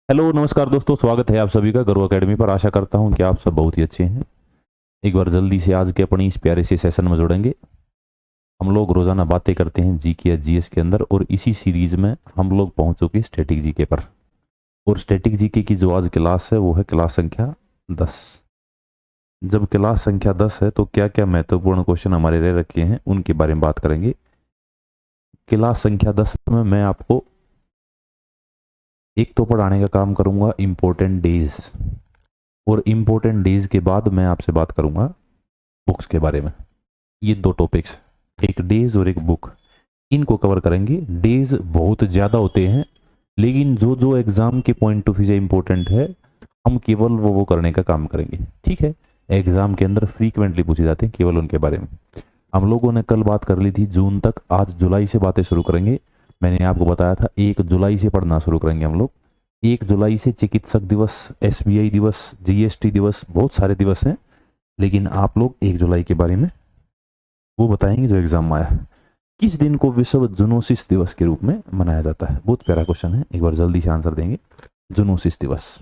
Hello नमस्कार दोस्तों, स्वागत है आप सभी का गुरु एकेडमी पर। आशा करता हूं कि आप सब बहुत ही अच्छे हैं। एक बार जल्दी से आज के अपनी इस प्यारे से सेशन में जुड़ेंगे। हम लोग रोजाना बातें करते हैं जी के या जीएस के अंदर, और इसी सीरीज में हम लोग पहुंच चुके स्टैटिक जीके पर। और स्टैटिक जीके की जो आज क्लास है वो है क्लास संख्या 10। जब क्लास संख्या 10 है तो क्या क्या महत्वपूर्ण क्वेश्चन हमारे रह रखे हैं उनके बारे में बात करेंगे। क्लास संख्या 10 में मैं आपको एक तो पढ़ाने का काम करूंगा इम्पोर्टेंट डेज, और इम्पोर्टेंट डेज के बाद मैं आपसे बात करूंगा बुक्स के बारे में। ये दो टॉपिक्स, एक डेज और एक बुक, इनको कवर करेंगे। डेज बहुत ज़्यादा होते हैं, लेकिन जो जो एग्जाम के पॉइंट ऑफ व्यू से इम्पोर्टेंट है हम केवल वो करने का काम करेंगे। ठीक है, एग्जाम के अंदर फ्रीक्वेंटली पूछे जाते हैं, केवल उनके बारे में। हम लोगों ने कल बात कर ली थी जून तक, आज जुलाई से बातें शुरू करेंगे। मैंने आपको बताया था 1 जुलाई से पढ़ना शुरू करेंगे हम लोग। 1 जुलाई से चिकित्सक दिवस, एसबीआई दिवस, जीएसटी दिवस, बहुत सारे दिवस हैं, लेकिन आप लोग 1 जुलाई के बारे में वो बताएंगे जो एग्जाम में आया। किस दिन को विश्व जूनोसिस दिवस के रूप में मनाया जाता है? बहुत प्यारा क्वेश्चन है, एक बार जल्दी से आंसर देंगे। जूनोसिस दिवस।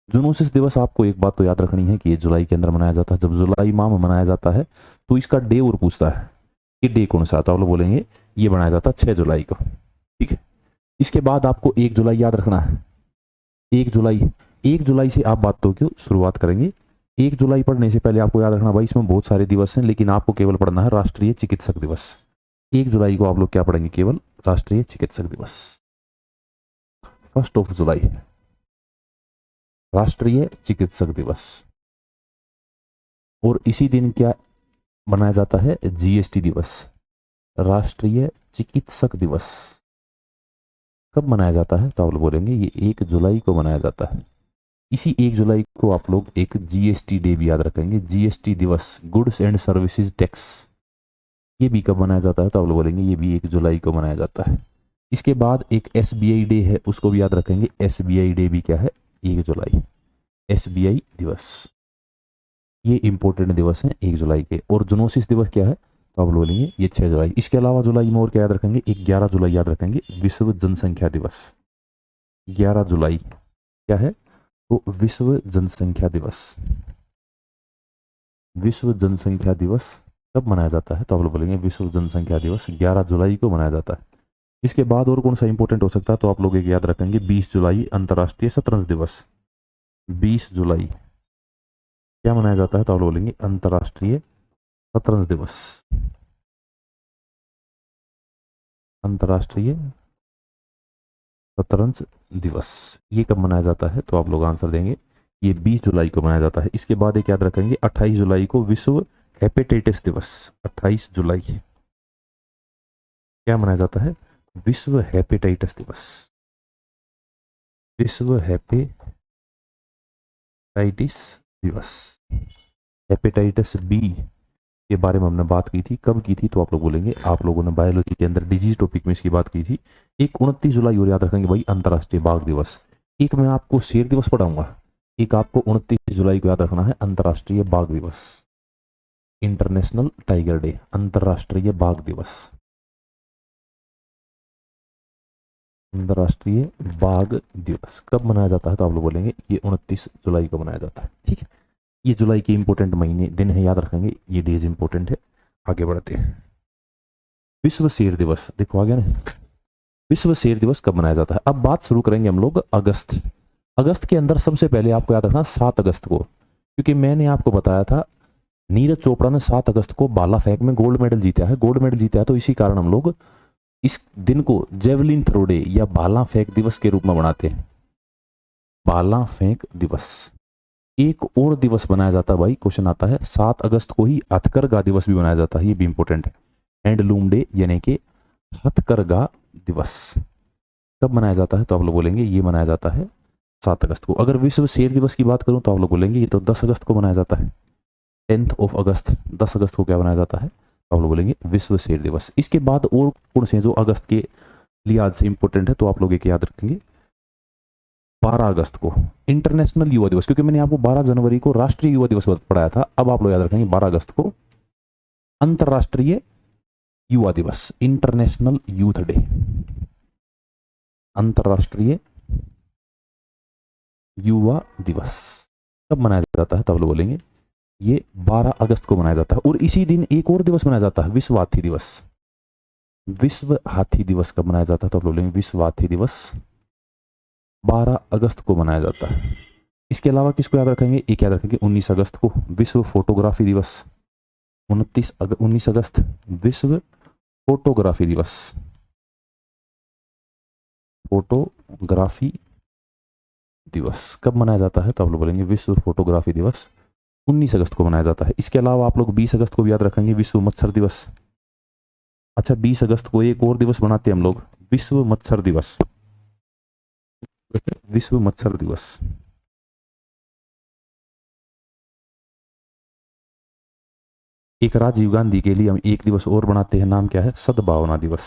जूनोसिस दिवस, आपको एक बात तो याद रखनी है कि ये जुलाई के अंदर मनाया जाता है। जब जुलाई माह में मनाया जाता है तो इसका डे और पूछता है कि डे कौन सा आता है, आप लोग बोलेंगे ये बनाया जाता है 6 जुलाई को। ठीक है, इसके बाद आपको 1 जुलाई याद रखना है। 1 जुलाई, 1 जुलाई से आप बातों की शुरुआत करेंगे। 1 जुलाई पढ़ने से पहले आपको याद रखना भाई, इसमें बहुत सारे दिवस हैं, लेकिन आपको केवल पढ़ना है राष्ट्रीय चिकित्सक दिवस। 1 जुलाई को आप लोग क्या पढ़ेंगे? केवल राष्ट्रीय चिकित्सक दिवस। 1 जुलाई राष्ट्रीय चिकित्सक दिवस। और इसी दिन क्या मनाया जाता है? जीएसटी दिवस, राष्ट्रीय चिकित्सक दिवस। कब मनाया जाता है? तो आप लोग बोलेंगे ये 1 जुलाई को मनाया जाता है। इसी 1 जुलाई को आप लोग एक जीएसटी डे भी याद रखेंगे, जीएसटी दिवस, गुड्स एंड सर्विसेज टैक्स। ये भी कब मनाया जाता है? तो आप लोग बोलेंगे ये भी 1 जुलाई को मनाया जाता है। इसके बाद एक एसबीआई डे है, उसको भी याद रखेंगे। एसबीआई डे भी क्या है? 1 जुलाई, एसबीआई दिवस। ये इंपॉर्टेंट दिवस हैं 1 जुलाई के। और जूनोसिस दिवस क्या है? तो आप बोलेंगे ये 6 जुलाई। इसके अलावा जुलाई में और क्या याद रखेंगे? 11 जुलाई याद रखेंगे, विश्व जनसंख्या दिवस। 11 जुलाई क्या है? तो विश्व जनसंख्या दिवस। विश्व जनसंख्या दिवस कब मनाया जाता है? तो आप लोग बोलेंगे विश्व जनसंख्या दिवस 11 जुलाई को मनाया जाता है। इसके बाद और कौन सा इंपॉर्टेंट हो सकता है? तो आप लोग एक याद रखेंगे 20 जुलाई, अंतर्राष्ट्रीय शतरंज दिवस। 20 जुलाई क्या मनाया जाता है? तो आप लोग बोलेंगे अंतर्राष्ट्रीय शतरंज दिवस। अंतर्राष्ट्रीय शतरंज दिवस ये कब मनाया जाता है? तो आप लोग आंसर देंगे ये 20 जुलाई को मनाया जाता है। इसके बाद एक याद रखेंगे 28 जुलाई को विश्व हेपेटाइटिस दिवस। 28 जुलाई क्या मनाया जाता है? विश्व हेपेटाइटिस दिवस। विश्व हेपेटाइटिस दिवस। हेपेटाइटिस बी के बारे में हमने बात की थी, कब की थी? तो आप लोग बोलेंगे आप लोगों ने बायोलॉजी के अंदर डिजीज टॉपिक में इसकी बात की थी। एक 29 जुलाई और याद रखेंगे भाई, अंतर्राष्ट्रीय बाघ दिवस। एक मैं आपको शेर दिवस पढ़ाऊंगा, एक आपको 29 जुलाई को याद रखना है अंतर्राष्ट्रीय बाघ दिवस, इंटरनेशनल टाइगर डे, अंतर्राष्ट्रीय बाघ दिवस। अंतर्राष्ट्रीय बाघ दिवस कब मनाया जाता है? तो आप लोग बोलेंगे ये 29 जुलाई को मनाया जाता है। ठीक है, ये जुलाई के इंपॉर्टेंट महीने दिन है, याद रखेंगे, ये डेज इंपॉर्टेंट है। आगे बढ़ते हैं। विश्व शेर दिवस, देखो आ गया ना। विश्व शेर दिवस कब मनाया जाता है? अब बात शुरू करेंगे हम लोग अगस्त। अगस्त के अंदर सबसे पहले आपको याद रखना 7 अगस्त को, क्योंकि मैंने आपको बताया था नीरज चोपड़ा ने 7 अगस्त को भाला फेंक में गोल्ड मेडल जीता है। गोल्ड मेडल जीता है तो इसी कारण हम लोग इस दिन को जेवलिन थ्रो डे या भाला फेंक दिवस के रूप में मनाते हैं। भाला फेंक दिवस। एक और दिवस बनाया जाता है भाई, क्वेश्चन आता है 7 अगस्त को ही हथकरघा दिवस भी बनाया जाता है, ये भी इंपॉर्टेंट है। हैंडलूम डे यानी कि हथकरघा दिवस कब मनाया जाता है? तो आप लोग बोलेंगे ये मनाया जाता है 7 अगस्त को। अगर विश्व शेर दिवस की बात करूं तो आप लोग बोलेंगे ये तो 10 अगस्त को मनाया जाता है। 10 अगस्त, 10 अगस्त को क्या मनाया जाता है? तो आप लोग बोलेंगे विश्व शेर दिवस। इसके बाद और कौन से जो अगस्त के लिहाज से इंपॉर्टेंट है? तो आप लोग एक याद रखेंगे 12 अगस्त को इंटरनेशनल युवा दिवस, क्योंकि मैंने आपको 12 जनवरी को राष्ट्रीय युवा दिवस पढ़ाया था। अब आप लोग याद रखेंगे 12 अगस्त को अंतरराष्ट्रीय युवा दिवस, इंटरनेशनल यूथ डे, अंतरराष्ट्रीय युवा दिवस कब मनाया जाता है? तो आप लोग बोलेंगे ये 12 अगस्त को मनाया जाता है। और इसी दिन एक और दिवस मनाया जाता है, विश्व हाथी दिवस। विश्व हाथी दिवस कब मनाया जाता है? तो आप लोग बोलेंगे विश्व हाथी दिवस 12 अगस्त को मनाया जाता है। इसके अलावा किसको याद रखेंगे? एक याद रखेंगे 19 अगस्त को विश्व फोटोग्राफी दिवस। 19 अगस्त विश्व फोटोग्राफी दिवस। फोटोग्राफी दिवस कब मनाया जाता है? तो आप लोग बोलेंगे विश्व फोटोग्राफी दिवस 19 अगस्त को मनाया जाता है। इसके अलावा आप लोग 20 अगस्त को भी याद रखेंगे विश्व मत्स्य दिवस। अच्छा, 20 अगस्त को एक और दिवस बनाते हैं हम लोग, विश्व मत्स्य दिवस। विश्व मत्स्य दिवस। एक राजीव गांधी के लिए हम एक दिवस और बनाते हैं, नाम क्या है? सद्भावना दिवस।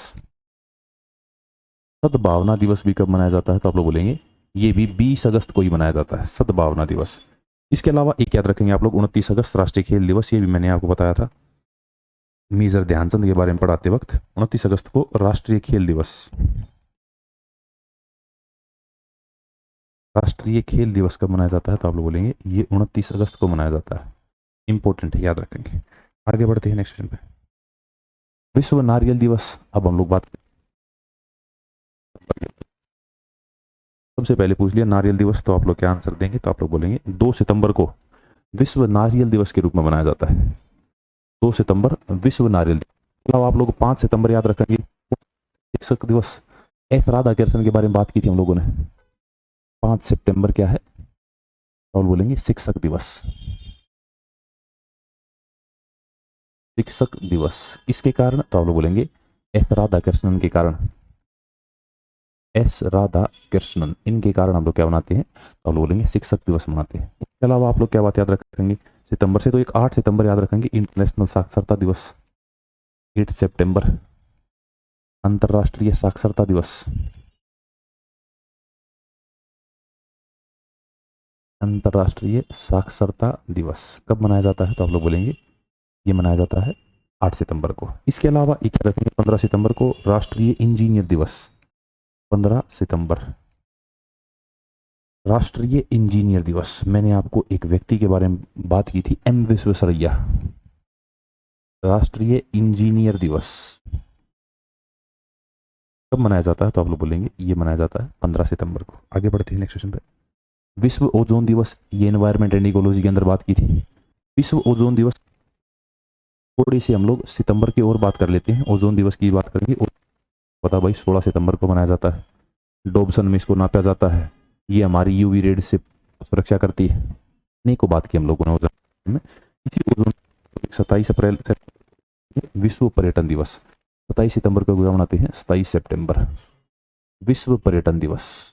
सद्भावना दिवस भी कब मनाया जाता है? तो आप लोग बोलेंगे ये भी 20 अगस्त को ही मनाया जाता है, सद्भावना दिवस। इसके अलावा एक याद रखेंगे आप लोग 29 अगस्त राष्ट्रीय खेल दिवस। ये भी मैंने आपको बताया था मेजर ध्यानचंद के बारे में पढ़ाते वक्त। 29 अगस्त को राष्ट्रीय खेल दिवस। राष्ट्रीय खेल दिवस कब मनाया जाता है? तो आप लोग बोलेंगे ये 29 अगस्त को मनाया जाता है। इंपॉर्टेंट है, याद रखेंगे। आगे बढ़ते हैं नेक्स्ट क्वेश्चन पे। विश्व नारियल दिवस। अब हम लोग बात सबसे पहले पूछ लिया नारियल दिवस, तो आप लोग क्या आंसर देंगे? तो आप लोग बोलेंगे 2 सितंबर को विश्व नारियल दिवस के रूप में मनाया जाता है। 2 सितंबर विश्व नारियल दिवस। आप लोग 5 सितंबर याद रखेंगे शिक्षक दिवस। एस राधाकृष्णन के बारे में बात की थी हम लोगों ने। 5 सितंबर क्या है? तो बोलेंगे शिक्षक दिवस। शिक्षक दिवस इसके कारण, तो आप लोग बोलेंगे एस राधाकृष्णन के कारण। एस राधाकृष्णन, इनके कारण हम लोग क्या मनाते हैं? तो हम लोग बोलेंगे शिक्षक दिवस मनाते हैं। इसके अलावा आप लोग क्या बात याद रखेंगे सितंबर से? तो एक 8 सितंबर याद रखेंगे इंटरनेशनल साक्षरता दिवस। 8 सितंबर अंतरराष्ट्रीय साक्षरता दिवस। अंतरराष्ट्रीय साक्षरता दिवस कब मनाया जाता है? तो आप लोग बोलेंगे ये मनाया जाता है 8 सितंबर को। इसके अलावा एक याद रखेंगे 15 सितंबर को राष्ट्रीय इंजीनियर दिवस। 15 सितंबर राष्ट्रीय इंजीनियर दिवस। मैंने आपको एक व्यक्ति के बारे में बात की थी, एम विश्वेश्वरैया। राष्ट्रीय इंजीनियर दिवस कब मनाया जाता है? तो आप लोग बोलेंगे ये मनाया जाता है 15 सितंबर को। आगे बढ़ते हैं नेक्स्ट क्वेश्चन पे। विश्व ओजोन दिवस, ये एनवायरमेंट एंड इकोलॉजी के अंदर बात की थी। विश्व ओजोन दिवस थोड़ी सी हम लोग सितंबर की और बात कर लेते हैं। ओजोन दिवस की बात करेंगे। पता भाई 16 सितंबर को मनाया जाता है। डोबसन में इसको नापा जाता है। ये हमारी यूवी रेड से सुरक्षा करती है। नहीं को बात की हम लोगों ने ओजोन में। इसी ओजोन 27 अप्रैल विश्व पर्यटन दिवस। 27 सितंबर को मनाते हैं। 27 सितंबर विश्व पर्यटन दिवस।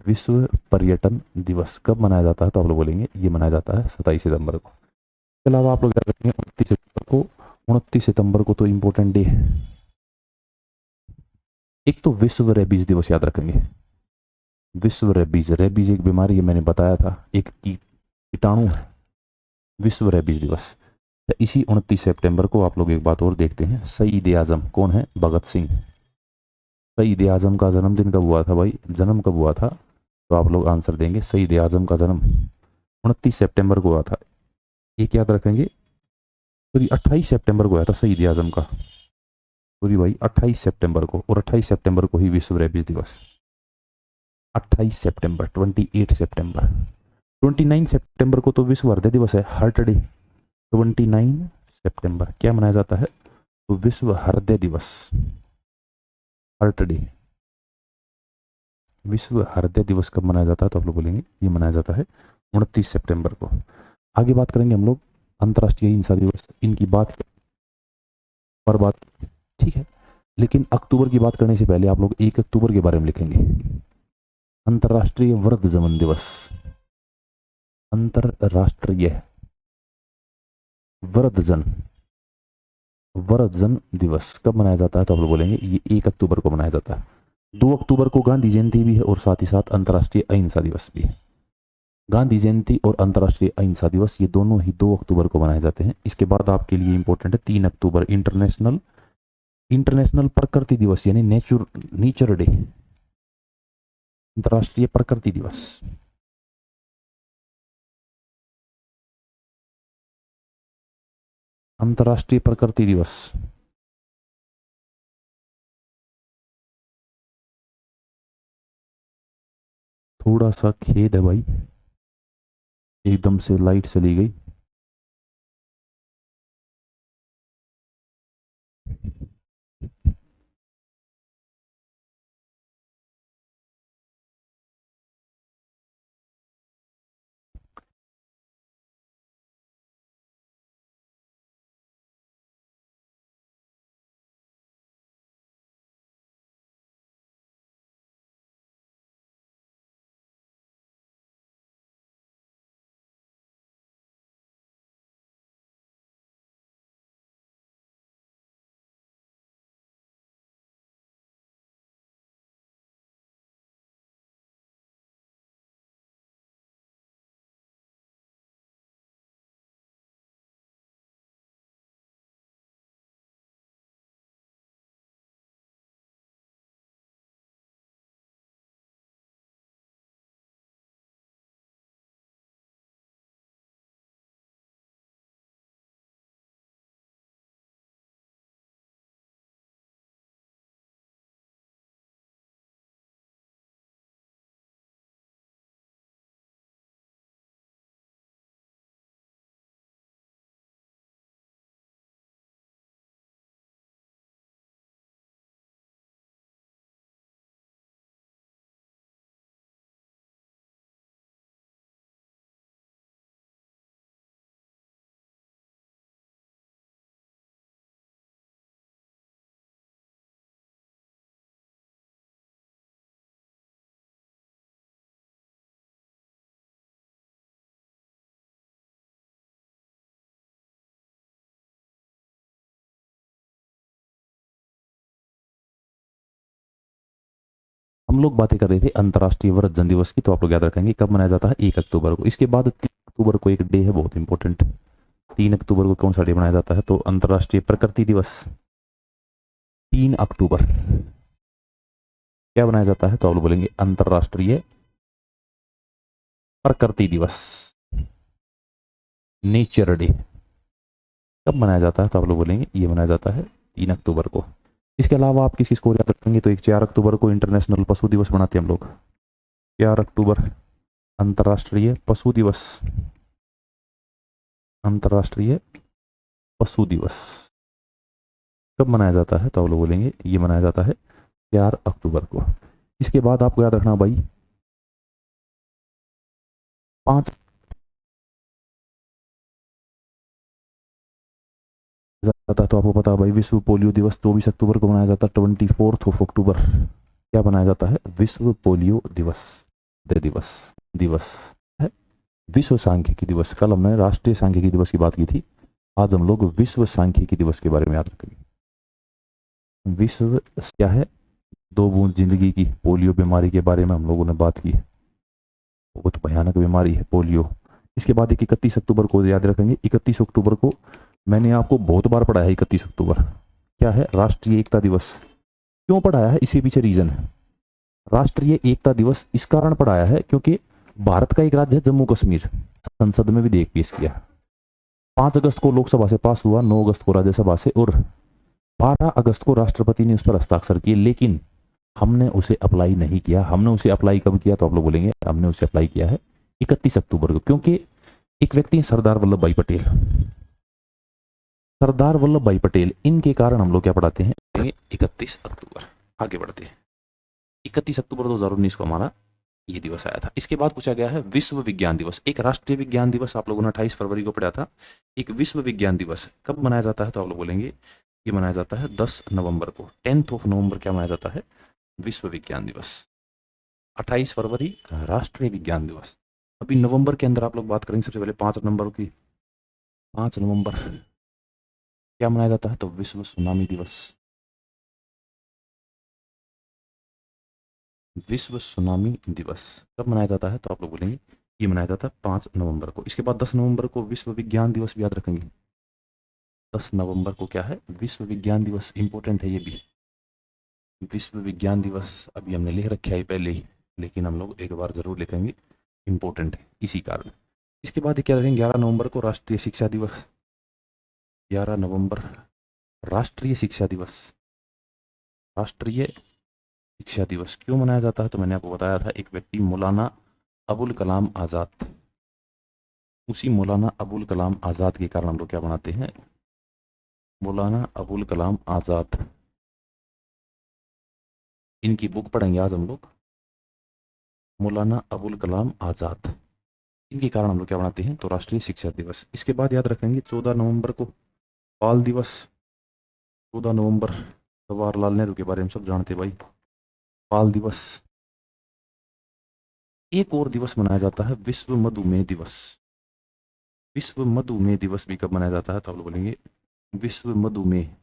विश्व पर्यटन दिवस कब मनाया जाता है? तो आप लोग बोलेंगे ये मनाया जाता है 27 सितंबर को। इसके अलावा आप लोग याद रखेंगे 29 सितंबर को। 29 सितंबर को तो इंपॉर्टेंट डे है। एक तो विश्व रेबीज दिवस याद रखेंगे। विश्व रेबीज, रेबीज एक बीमारी है, मैंने बताया था, एक कीटाणु है। विश्व रेबीज दिवस। इसी 29 सितंबर को आप लोग एक बात और देखते हैं, शहीद आजम कौन है? भगत सिंह। शहीद आजम का जन्मदिन कब हुआ था भाई? जन्म कब हुआ था? तो आप लोग आंसर देंगे शहीद आजम का जन्म 29 सितंबर को हुआ था। एक याद रखेंगे, सॉरी 28 सितंबर को हुआ था शहीद आजम का। सॉरी भाई 28 सितंबर को, और 28 सितंबर को ही विश्व रेबीज दिवस। 28 सितंबर, 28 सितंबर। 29 सितंबर को तो विश्व हृदय दिवस है, हार्ट डे। 29 सितंबर क्या मनाया जाता है? तो विश्व हृदय दिवस, हार्ट डे। विश्व हृदय दिवस कब मनाया जाता है? तो आप लोग बोलेंगे ये मनाया जाता है 29 सितंबर को। आगे बात करेंगे हम लोग अंतर्राष्ट्रीय हिंसा दिवस। इनकी बात पर बात ठीक है, लेकिन अक्टूबर की बात करने से पहले आप लोग 1 अक्टूबर के बारे में लिखेंगे। अंतर्राष्ट्रीय वृद्धजन दिवस। अंतर्राष्ट्रीय वृद्धजन वृद्धजन दिवस कब मनाया जाता है? तो आप लोग बोलेंगे ये 1 अक्टूबर को मनाया जाता है। 2 अक्टूबर को गांधी जयंती भी है और साथ ही साथ अंतर्राष्ट्रीय अहिंसा दिवस भी है। गांधी जयंती और अंतर्राष्ट्रीय अहिंसा दिवस ये दोनों ही 2 अक्टूबर को मनाए जाते हैं। इसके बाद आपके लिए इंपॉर्टेंट है 3 अक्टूबर इंटरनेशनल प्रकृति दिवस यानी नेचर डे। अंतर्राष्ट्रीय प्रकृति दिवस। अंतर्राष्ट्रीय प्रकृति दिवस। थोड़ा सा खेद है भाई, एकदम से लाइट चली गई। हम लोग बातें कर रहे थे अंतर्राष्ट्रीय वृद्धजन दिवस की, तो आप लोग याद रखेंगे कब मनाया जाता है, 1 अक्टूबर को। इसके बाद 3 अक्टूबर को एक डे है बहुत इंपॉर्टेंट। 3 अक्टूबर को कौन सा डे मनाया जाता है, तो अंतर्राष्ट्रीय प्रकृति दिवस। 3 अक्टूबर क्या बनाया जाता है, तो आप लोग बोलेंगे अंतर्राष्ट्रीय प्रकृति दिवस, नेचर डे। कब मनाया जाता है, तो आप लोग बोलेंगे ये मनाया जाता है 3 अक्टूबर को। इसके अलावा आप किस किस को याद रखेंगे, तो एक 4 अक्टूबर को इंटरनेशनल पशु दिवस मनाते हैं हम लोग। 4 अक्टूबर अंतर्राष्ट्रीय पशु दिवस, अंतर्राष्ट्रीय पशु दिवस। कब मनाया जाता है, तो आप लोग बोलेंगे ये मनाया जाता है 4 अक्टूबर को। इसके बाद आपको याद रखना भाई 5 जाता है, तो आपको पता है भाई विश्व पोलियो दिवस 24 अक्टूबर को मनाया जाता है। 24 अक्टूबर क्या मनाया जाता है, विश्व पोलियो दिवस। दिवस दिवस है विश्व सांख्यिकी दिवस। कल हमने राष्ट्रीय सांख्यिकी दिवस की बात की थी, आज हम लोग विश्व सांख्यिकी दिवस के बारे में याद रखेंगे। विश्व क्या है, 2 बूंद जिंदगी की पोलियो बीमारी के बारे में हम लोगों ने बात की। बहुत भयानक बीमारी है पोलियो। इसके बाद 31 अक्टूबर को याद रखेंगे। 31 अक्टूबर को मैंने आपको बहुत बार पढ़ाया है। 31 अक्टूबर क्या है, राष्ट्रीय एकता दिवस। क्यों पढ़ाया है, इसी पीछे रीजन है। राष्ट्रीय एकता दिवस इस कारण पढ़ाया है क्योंकि भारत का एक राज्य है जम्मू कश्मीर, संसद में भी देख पेश किया। 5 अगस्त को लोकसभा से पास हुआ, 9 अगस्त को राज्यसभा से, और 12 अगस्त को राष्ट्रपति ने उस पर हस्ताक्षर किए, लेकिन हमने उसे अप्लाई नहीं किया। हमने उसे अप्लाई कब किया, तो आप लोग बोलेंगे हमने उसे अप्लाई किया है 31 अक्टूबर को, क्योंकि एक व्यक्ति है सरदार वल्लभ भाई पटेल। सरदार वल्लभ भाई पटेल, इनके कारण हम लोग क्या पढ़ाते हैं, 31 अक्टूबर। आगे बढ़ते हैं। 31 अक्टूबर 2019 को हमारा ये दिवस आया था। इसके बाद पूछा गया है विश्व विज्ञान दिवस। एक राष्ट्रीय विज्ञान दिवस आप लोगों ने 28 फरवरी को पढ़ा था। एक विश्व विज्ञान दिवस कब मनाया जाता है, तो आप लोग बोलेंगे ये मनाया जाता है 10 नवंबर को। 10 नवंबर क्या मनाया जाता है, विश्व विज्ञान दिवस। 28 फरवरी राष्ट्रीय विज्ञान दिवस। अभी नवंबर के अंदर आप लोग बात करेंगे सबसे पहले 5 नवंबर की। 5 नवंबर क्या मनाया जाता है, तो विश्व सुनामी दिवस। विश्व सुनामी दिवस कब मनाया जाता है, तो आप लोग बोलेंगे ये मनाया जाता है 5 नवंबर को। इसके बाद 10 नवंबर को विश्व विज्ञान दिवस भी याद रखेंगे। 10 नवंबर को क्या है, विश्व विज्ञान दिवस। इंपॉर्टेंट है ये भी, विश्व विज्ञान दिवस अभी हमने लिख रखा है पहले ही। लेकिन हम लोग एक बार जरूर लिखेंगे, इम्पोर्टेंट है इसी कारण। इसके बाद क्या रखेंगे, 11 नवंबर को राष्ट्रीय शिक्षा दिवस। 11 नवंबर राष्ट्रीय शिक्षा दिवस। राष्ट्रीय शिक्षा दिवस क्यों मनाया जाता है, तो मैंने आपको बताया था, एक व्यक्ति मौलाना अबुल कलाम आज़ाद, उसी मौलाना अबुल कलाम आज़ाद के कारण हम लोग क्या मनाते हैं, मौलाना अबुल कलाम आज़ाद। इनकी बुक पढ़ेंगे आज हम लोग, मौलाना अबुल कलाम आज़ाद, इनके कारण हम लोग क्या मनाते हैं, तो राष्ट्रीय शिक्षा दिवस। इसके बाद याद रखेंगे 14 नवंबर को बाल दिवस। 14 नवंबर जवाहरलाल नेहरू के बारे में सब जानते हैं भाई, बाल दिवस। एक और दिवस मनाया जाता है, विश्व मधुमेह दिवस। विश्व मधुमेह दिवस भी कब मनाया जाता है, तो आप लोग बोलेंगे विश्व मधुमेह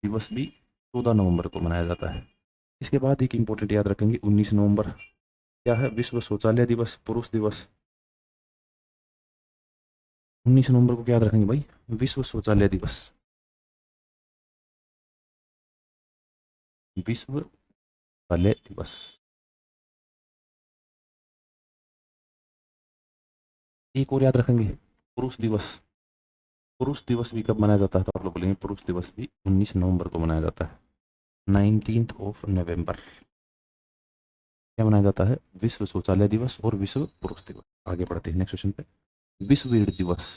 दिवस भी 14 नवंबर को मनाया जाता है। इसके बाद एक इंपॉर्टेंट याद रखेंगे, 19 नवंबर क्या है, विश्व शौचालय दिवस, पुरुष दिवस। 19 नवंबर को क्या याद रखेंगे भाई, विश्व शौचालय दिवस। विश्व शौचालय दिवस। एक और याद रखेंगे, पुरुष दिवस। पुरुष दिवस भी कब मनाया जाता है, तो आप लोग बोलेंगे पुरुष दिवस भी 19 नवंबर को मनाया जाता है। 19th ऑफ नवंबर क्या मनाया जाता है, विश्व शौचालय दिवस और विश्व पुरुष दिवस। आगे बढ़ते हैं नेक्स्ट क्वेश्चन पे, विश्व वीर दिवस।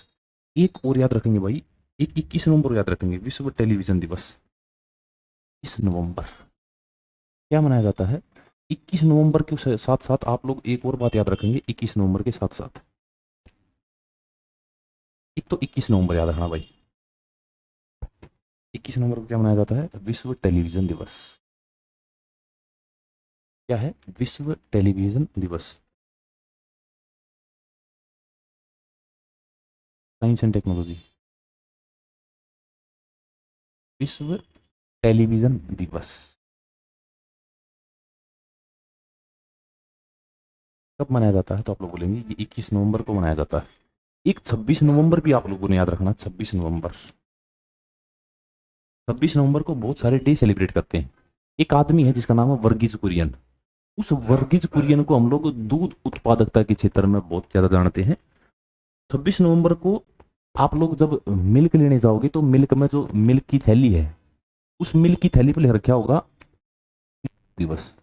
एक और याद रखेंगे भाई, एक 21 नवंबर को याद रखेंगे, विश्व टेलीविजन दिवस। 21 नवंबर क्या मनाया जाता है, 21 नवंबर के साथ साथ आप लोग एक और बात याद रखेंगे, 21 नवंबर के साथ साथ, एक तो 21 नवंबर याद रखना भाई, 21 नवंबर को क्या मनाया जाता है, विश्व टेलीविजन दिवस। क्या है, विश्व टेलीविजन दिवस। साइंस एंड टेक्नोलॉजी, विश्व टेलीविजन दिवस कब मनाया जाता है, तो आप लोग बोलेंगे ये 21 नवंबर को मनाया जाता है। एक 26 नवंबर भी आप लोगों ने याद रखना, 26 नवंबर। 26 नवंबर को बहुत सारे डे सेलिब्रेट करते हैं। एक आदमी है जिसका नाम है वर्गीज कुरियन, उस वर्गीज कुरियन को हम लोग दूध उत्पादकता के क्षेत्र में बहुत ज्यादा जानते हैं। 26 नवंबर को आप लोग जब मिल्क लेने जाओगे तो मिल्क में जो मिल्क की थैली है, उस मिल्क की थैली पर रखा होगा दिवस।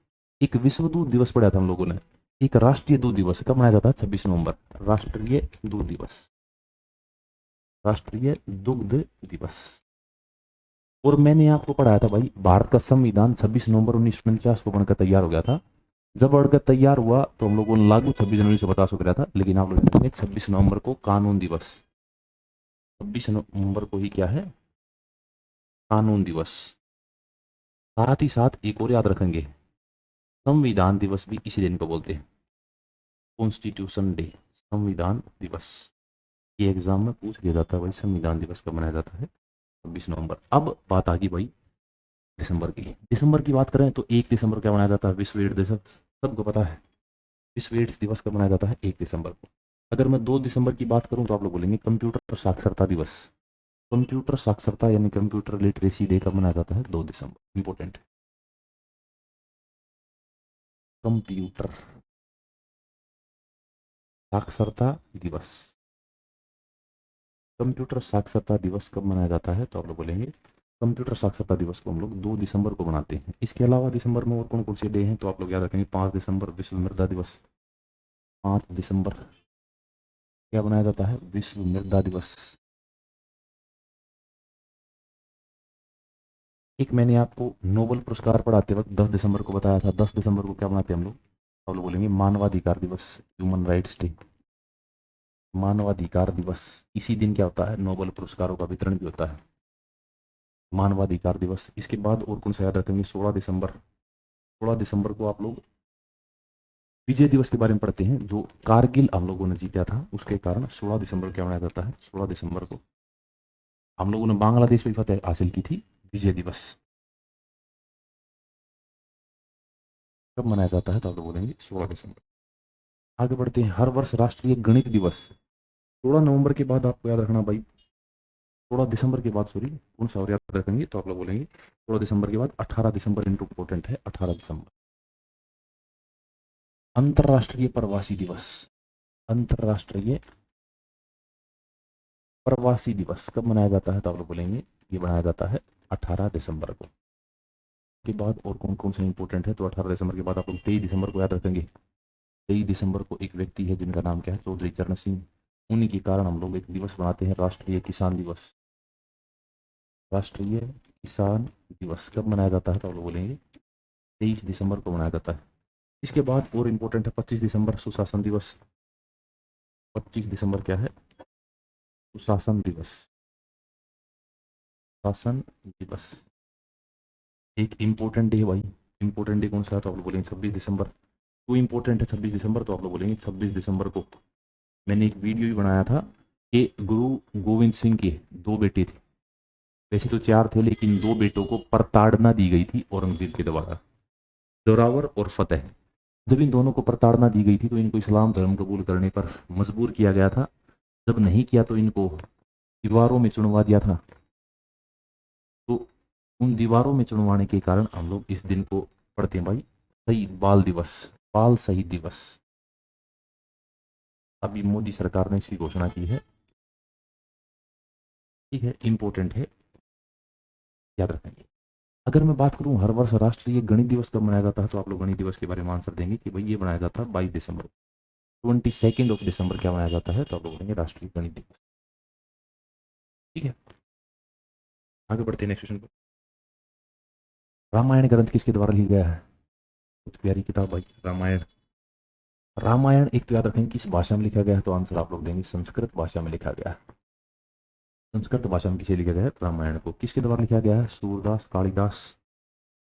एक विश्व दूध दिवस पढ़ा था हम लोगों ने, एक राष्ट्रीय दूध दिवस कब मनाया जाता है, 26 नवंबर, राष्ट्रीय दूध दिवस, राष्ट्रीय दुग्ध दिवस। और मैंने आपको पढ़ाया था भाई, भारत का संविधान 26 नवंबर 1949 को बनकर तैयार हो गया था। जब बनकर तैयार हुआ तो हम लोगों ने लागू 26 जनवरी से 50 को कराया था, लेकिन आप लोग 26 नवंबर को कानून दिवस, 26 नवंबर को ही क्या है, कानून दिवस। साथ ही साथ एक और याद रखेंगे, संविधान दिवस भी इसी दिन को बोलते हैं, कॉन्स्टिट्यूशन डे, संविधान दिवस। ये एग्जाम में पूछ लिया जाता है भाई, संविधान दिवस कब मनाया जाता है, 26 नवंबर। अब बात आ गई भाई दिसंबर की। दिसंबर की बात करें तो 1 दिसंबर क्या मनाया जाता है, विश्व एड्स दिवस, सबको पता है। विश्व एड्स दिवस कब मनाया जाता है, 1 दिसंबर को। अगर मैं 2 दिसंबर की बात करूं तो आप लोग बोलेंगे कंप्यूटर साक्षरता दिवस। कंप्यूटर साक्षरता यानी कंप्यूटर लिटरेसी डे कब मनाया जाता है, 2 दिसंबर। इंपॉर्टेंट, कंप्यूटर साक्षरता दिवस। कंप्यूटर साक्षरता दिवस कब मनाया जाता है, तो आप लोग बोलेंगे कंप्यूटर साक्षरता दिवस को हम लोग 2 दिसंबर को मनाते हैं। इसके अलावा दिसंबर में और कौन कौन से डे हैं, तो आप लोग याद रखेंगे 5 दिसंबर विश्व मृदा दिवस। 5 दिसंबर क्या बनाया जाता है, विश्व मृदा दिवस। एक मैंने आपको नोबेल पुरस्कार पढ़ाते वक्त 10 दिसंबर को बताया था, 10 दिसंबर को क्या मनाते हैं हम लोग, आप लोग बोलेंगे मानवाधिकार दिवस, ह्यूमन राइट्स डे, मानवाधिकार दिवस। इसी दिन क्या होता है, नोबेल पुरस्कारों का वितरण भी होता है, मानवाधिकार दिवस। इसके बाद और कौन सा याद रखेंगे, 16 दिसंबर। 16 दिसंबर को आप लोग विजय दिवस के बारे में पढ़ते हैं, जो कारगिल हम लोगों ने जीता था, उसके कारण 16 दिसंबर क्या मनाया जाता है, 16 दिसंबर को हम लोगों ने बांग्लादेश पर फतेह हासिल की थी, विजय दिवस कब मनाया जाता है, तो आप लोग बोलेंगे 16 दिसंबर। आगे बढ़ते हैं, हर वर्ष राष्ट्रीय गणित दिवस। 16 नवंबर के बाद आपको याद रखना भाई, 16 दिसंबर के बाद, सॉरी कौन सा और याद रखेंगे, तो आप लोग बोलेंगे 16 दिसंबर के बाद 18 दिसंबर इम्पोर्टेंट है, 18 दिसंबर। अंतर्राष्ट्रीय प्रवासी दिवस। अंतर्राष्ट्रीय प्रवासी दिवस कब मनाया जाता है? तो आप लोग बोलेंगे ये मनाया जाता है 18 दिसंबर को। के बाद और कौन कौन से इंपॉर्टेंट है? तो 18 दिसंबर के बाद आप लोग 23 दिसंबर को याद रखेंगे। 23 दिसंबर को एक व्यक्ति है जिनका नाम क्या है? चौधरी चरण सिंह। उन्हीं के कारण हम लोग एक दिवस मनाते हैं, राष्ट्रीय किसान दिवस। राष्ट्रीय किसान दिवस कब मनाया जाता है? तो आप लोग बोलेंगे 23 दिसंबर को मनाया जाता है। इसके बाद और इम्पोर्टेंट है 25 दिसंबर सुशासन दिवस। 25 दिसंबर क्या है? सुशासन दिवस। शासन दिवस एक इम्पोर्टेंट डे है भाई। इम्पोर्टेंट डे कौन सा है? तो आप लोग बोलेंगे 26 दिसंबर। क्यों इम्पोर्टेंट है 26 दिसंबर? तो आप लोग बोलेंगे 26 दिसंबर को मैंने एक वीडियो भी बनाया था कि गुरु गोविंद सिंह के 2 बेटे थे। वैसे तो 4 थे, लेकिन 2 बेटों को प्रताड़ना दी गई थी औरंगजेब के द्वारा, जोरावर और फतेह। जब इन दोनों को प्रताड़ना दी गई थी तो इनको इस्लाम धर्म कबूल करने पर मजबूर किया गया था। जब नहीं किया तो इनको दीवारों में चुनवा दिया था। तो उन दीवारों में चुनवाने के कारण हम लोग इस दिन को पढ़ते हैं भाई शहीद बाल दिवस, बाल शहीद दिवस। अभी मोदी सरकार ने इसकी घोषणा की है। ठीक है, इंपॉर्टेंट है, याद रखेंगे। अगर मैं बात करूं हर वर्ष राष्ट्रीय गणित दिवस कब मनाया जाता है, तो आप लोग गणित दिवस के बारे में आंसर देंगे कि भाई ये मनाया जाता है 22 दिसंबर। 22 ऑफ दिसंबर क्या मनाया जाता है? तो आप लोग बोलेंगे राष्ट्रीय गणित दिवस। ठीक है, आगे बढ़ते हैं नेक्स्ट क्वेश्चन पर। रामायण ग्रंथ किसके द्वारा लिखा गया है? बहुत प्यारी किताब भाई रामायण। रामायण एक तो याद रखेंगे किस भाषा में लिखा गया है, तो आंसर आप लोग देंगे संस्कृत भाषा में लिखा गया है। संस्कृत भाषा में किसे लिखा गया है? रामायण को। किसके द्वारा लिखा गया है? सूरदास, कालिदास,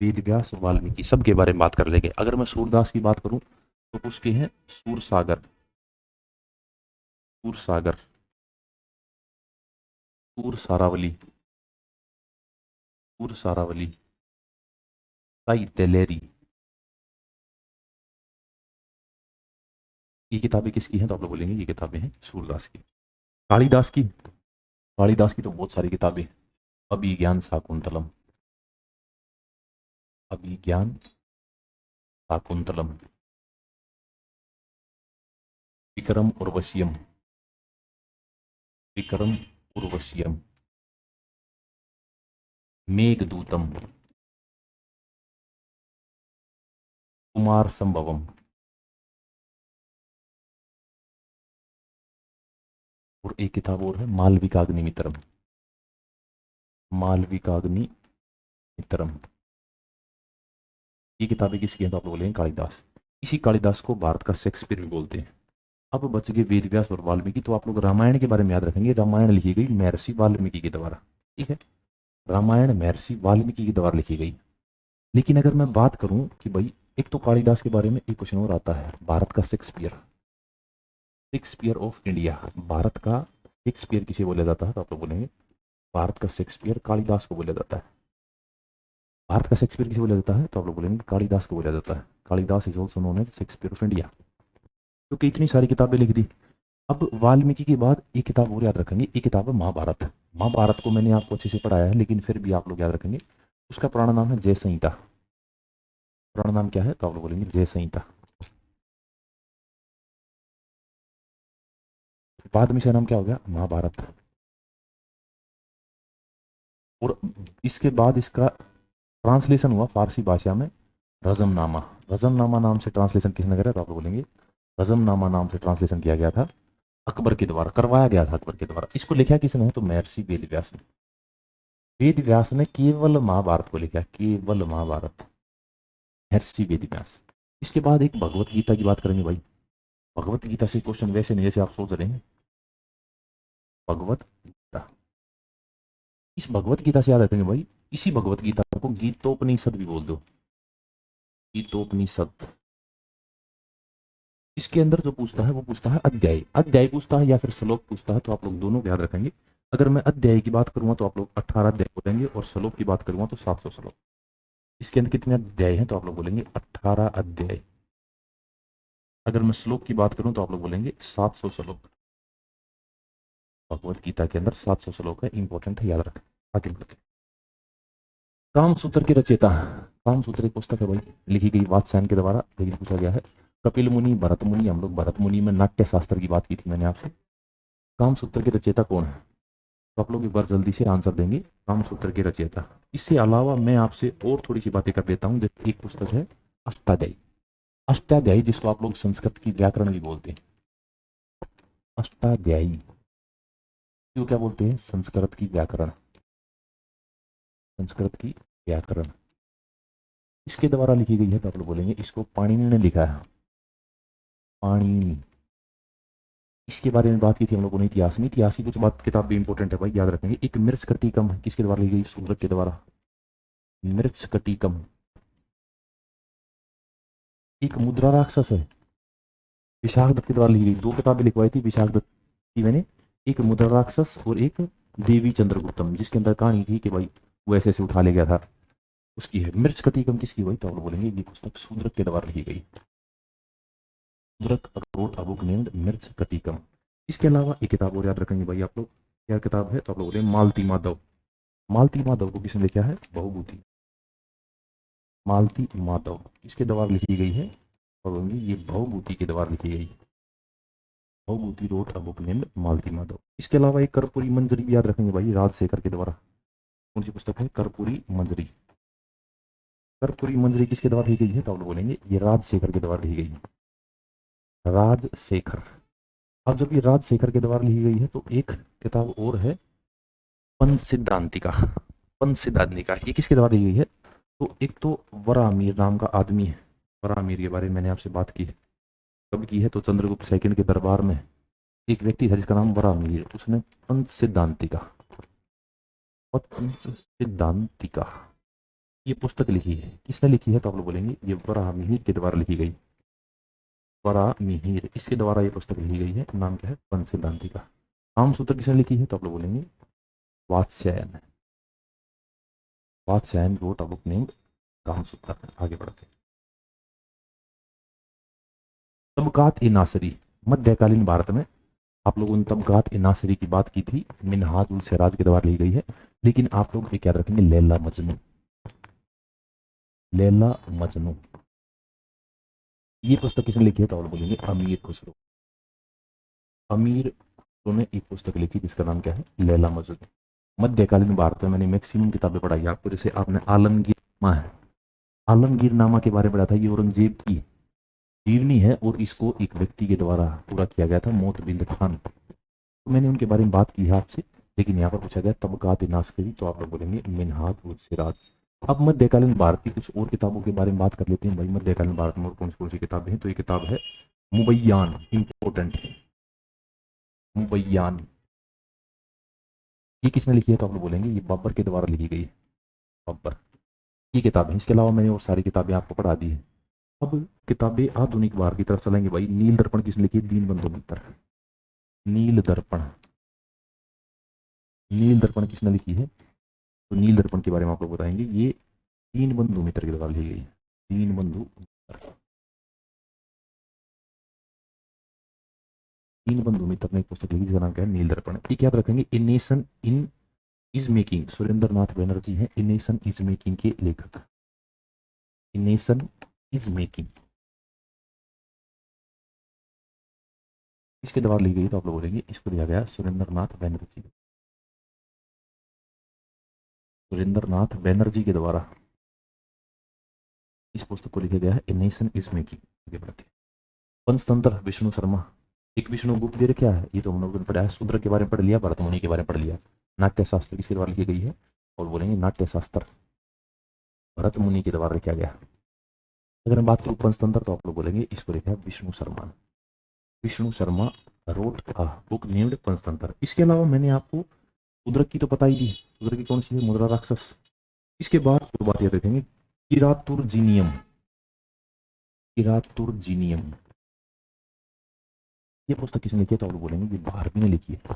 वेद व्यास, वाल्मीकि, सबके बारे में बात कर लेंगे। अगर मैं सूरदास की बात करूं तो उसके हैं सूरसागर, सूरसागर, सूरसारावली, सूरसारावली, साहित्य लहरी। ये किताबें किसकी हैं? तो आप लोग बोलेंगे ये किताबें हैं सूरदास की। कालिदास की, कालिदास की तो बहुत सारी किताबें। अभिज्ञान शाकुंतलम, अभिज्ञान शाकुंतलम, विक्रम उर्वशियम, विक्रम उर्वशियम, मेघदूतम, कुमार संभवम, और एक किताब और है मालविकाग्नि मित्रम, मालविकाग्नि मित्रम। ये किताबें किसकी हैं? तो आप लोग बोलेंगे कालिदास। इसी कालिदास को भारत का शेक्सपियर भी बोलते हैं। अब बच गए वेद व्यास और वाल्मीकि, तो आप लोग रामायण के बारे में याद रखेंगे। रामायण लिखी गई महर्षि वाल्मीकि के द्वारा। ठीक है, रामायण महर्षि वाल्मीकि के द्वारा लिखी गई। लेकिन अगर मैं बात करूं कि भाई एक तो कालिदास के बारे में एक क्वेश्चन और आता है, भारत का Shakespeare, Shakespeare of India. Bharat का शेक्सपियर किसे बोला जाता है? तो आप लोग बोलेंगे भारत का शेक्सपियर कालिदास को बोला जाता है। भारत का शेक्सपियर किसे बोला जाता है? तो आप लोग बोलेंगे कालिदास को बोला जाता है। Kalidas is also known as Shakespeare of India, क्योंकि इतनी सारी किताबें लिख दी। अब वाल्मीकि के बाद एक किताब और याद रखेंगे, एक किताब है महाभारत। महाभारत को मैंने आपको अच्छे से पढ़ाया है, लेकिन फिर भी आप लोग याद रखेंगे उसका पुराना नाम है जय संहिता। पुराना नाम क्या है? तो आप लोग बोलेंगे जय संहिता। बाद में इसका नाम क्या हो गया? महाभारत। और इसके बाद इसका ट्रांसलेशन हुआ फारसी भाषा में रजमनामा। रजमनामा नाम से ट्रांसलेशन किसने करा? तो आप लोग बोलेंगे रजमनामा नाम से ट्रांसलेशन किया गया था अकबर के द्वारा, करवाया गया था अकबर के द्वारा। इसको लिखा किसने? तो महर्षि वेद व्यास ने। वेद व्यास ने केवल महाभारत को लिखा, केवल महाभारत, महर्षि वेद व्यास। इसके बाद एक भगवत गीता की बात करेंगे भाई। भगवत गीता से क्वेश्चन वैसे नहीं जैसे आप सोच रहे हैं। भगवत गीता, इस भगवत गीता से याद रखेंगे भाई, इसी भगवत गीता को गीतोपनिषद भी बोल दो, गीतोपनिषद। इसके अंदर जो पूछता है वो पूछता है अध्याय, अध्याय पूछता है या फिर श्लोक पूछता है, तो आप लोग दोनों को याद रखेंगे। अगर मैं अध्याय की बात करूंगा तो आप लोग 18 अध्याय बोलेंगे, और श्लोक की बात करूंगा तो 700 श्लोक। इसके अंदर कितने अध्याय हैं? तो आप लोग बोलेंगे 18 अध्याय। अगर मैं श्लोक की बात करूं तो आप लोग बोलेंगे 700 श्लोक। भगवत गीता के अंदर 700 श्लोक है, इंपॉर्टेंट है, याद रखें। आगे बढ़ते हैं। कामसूत्र के रचयिता, कामसूत्र एक पुस्तक है भाई, लिखी गई वात्स्यायन के द्वारा, लेकिन पूछा गया है कपिल मुनि, भरत मुनि, हम लोग भरत मुनि में नाट्य शास्त्र की बात की थी मैंने आपसे। कामसूत्र के रचयिता कौन है? तो आप लोग एक बार जल्दी से आंसर देंगे, कामसूत्र के रचयिता। इससे अलावा मैं आपसे और थोड़ी सी बातें कर देता हूँ। जैसे एक पुस्तक है अष्टाध्यायी, अष्टाध्यायी जिसको आप लोग संस्कृत की व्याकरण भी बोलते हैं। अष्टाध्यायी क्यों क्या बोलते हैं? संस्कृत की व्याकरण, संस्कृत की व्याकरण इसके द्वारा लिखी गई है। तो आप लोग बोलेंगे इसको पाणिनि ने लिखा है, पाणिनि। इसके बारे में बात की थी हम लोगों ने इतिहास में। इतिहास की कुछ बात किताब भी इंपॉर्टेंट है भाई, याद रखेंगे। एक मृच्छकटिकम किसके द्वारा लिखी गई? शूद्रक के द्वारा। मृच्छकटिकम। एक मुद्रा राक्षस है, विशाख दत्त के द्वारा लिखी गई। दो किताबें लिखवाई थी विशाख दत्त की मैंने, एक मुद्रा राक्षस और एक देवी चंद्रगुप्तम, जिसके अंदर कहानी थी कि भाई वो ऐसे ऐसे उठा ले गया था, उसकी है। मृच्छकटिकम किसकी हुई? तो आप बोलेंगे ये पुस्तक शूद्रक के द्वारा लिखी गई। Shudraka road a book named Mrichchhakatikam. इसके अलावा एक किताब और याद रखेंगे भाई आप लोग, क्या किताब है? तो आप लोग बोलेंगे मालती माधव। मालती माधव को किसने लिखा है? बहुभूति। मालती माधव इसके द्वारा लिखी गई है और ये बहुभूति के द्वारा लिखी गई। बहुभूति रोट अ बुक नेम्ड मालती माधव। इसके अलावा एक कर्पूरी मंजरी भी याद रखेंगे भाई, राजशेखर के द्वारा। कौन सी पुस्तक है? कर्पूरी मंजरी। कर्पूरी मंजरी किसके द्वारा लिखी गई है? तो आप लोग बोलेंगे ये राजशेखर के द्वारा लिखी गई है। राजशेखर। अब जब ये राजशेखर के द्वारा लिखी गई है तो एक किताब और है पंच सिद्धांतिका। पंच सिद्धांतिका ये किसके द्वारा लिखी गई है? तो एक तो वराहमिहिर नाम का आदमी है, वराहमिहिर के बारे में मैंने आपसे बात की है। कब की है? तो चंद्रगुप्त सेकंड के दरबार में एक व्यक्ति था जिसका नाम वराहमिहिर, उसने पंच सिद्धांतिका, पंच सिद्धांतिका ये पुस्तक लिखी है। किसने लिखी है? तो आप लोग बोलेंगे ये वराहमिहिर के द्वारा लिखी गई। वराहमिहिर इसके द्वारा ये पुस्तक लिखी गई है। नाम क्या है? पंच सिद्धांतिका। कामसूत्र किसने लिखी है? तो आप लोग बोलेंगे Vatsyayan. Vatsyayan wrote a book named Kamasutra. आगे बढ़ते हैं। तबकात ए नासरी, मध्यकालीन भारत में आप लोगों ने तबकात ए नासरी की बात की थी, मिनहाज उल सिराज के द्वारा ली गई है। लेकिन आप लोग एक याद रखेंगे लैला मजनू। लैला मजनू ये पुस्तक किसने लिखी है? तो आप बोलेंगे अमीर खुसरो। अमीर खुसरो ने एक पुस्तक लिखी जिसका नाम क्या है? लैला मजनू। मध्यकालीन भारत में मैंने मैक्सिमम किताबें पढ़ाई आपको। जैसे आपने आलमगीर नामा है, आलमगीर नामा के बारे में पढ़ा था। ये औरंगजेब की जीवनी है और इसको एक व्यक्ति के द्वारा पूरा किया गया था, मोतबिंद खान। तो मैंने उनके बारे में बात की है आपसे। लेकिन यहाँ पर पूछा गया तबकात नासरी, तो आप लोग बोलेंगे मिनहाज उल सिराज। अब मध्यकालीन भारत की कुछ और किताबों के बारे में बात कर लेते हैं भाई। मध्यकालीन भारत में और कौन सी किताबें हैं? तो ये किताब है मुबैयान, इंपॉर्टेंट है मुबैयान। ये किसने लिखी है? तो आप लोग बोलेंगे ये बाबर के द्वारा लिखी गई है। बाबर ये किताब है। इसके अलावा मैंने और सारी किताबें आपको पढ़ा दी है। अब किताबें आधुनिक भारत की तरफ चलेंगे भाई। नील दर्पण किसने लिखी है? दीनबंधु मित्र। नील दर्पण, नील दर्पण किसने लिखी है? तो नील दर्पण के बारे में आप लोग बताएंगे। ये दीनबंधु मित्र के द्वारा लिखी गई है। दीनबंधु मित्र, दीनबंधु मित्र ने एक पुस्तक लिखी जिसका नाम क्या है? नील दर्पण। एक याद रखेंगे a nation in is making, Surendra Nath Banerjee हैं ए नेशन इज मेकिंग के लेखक। ए नेशन इज मेकिंग इसके द्वारा ली गई। तो आप लोग बोलेंगे इसको दिया गया सुरेंद्र नाथ बनर्जी, सुरेंद्र नाथ बनर्जी के द्वारा इस पुस्तक को लिखा गया है ए नेशन इज मेकिंग। आगे बढ़ते हैं। पंचतंत्र विष्णु शर्मा। एक विष्णु गुप्त देर क्या है? ये तो हम लोगों ने पढ़ा है। शूद्र के बारे में पढ़ लिया, भरत मुनि के बारे में पढ़ लिया। नाट्य शास्त्र किसके द्वारा लिखी गई है? और बोलेंगे नाट्य शास्त्र भरत मुनि के द्वारा लिखा गया। अगर मैं बात करूँ पंचतंत्र तो आप लोग बोलेंगे इसको लिखा है Vishnu Sharma. Vishnu Sharma road a book named Panchatantra. इसके अलावा मैंने आपको शूद्रक की तो पता ही दी। शूद्रक की कौन सी है? मुद्रा राक्षस। इसके बाद तो बात याद रखेंगे किरातुर्जिनियम। किरातुर्जिनियम ये पुस्तक किसने लिखी है? तो आप लोग बोलेंगे ये भारवी ने लिखी है।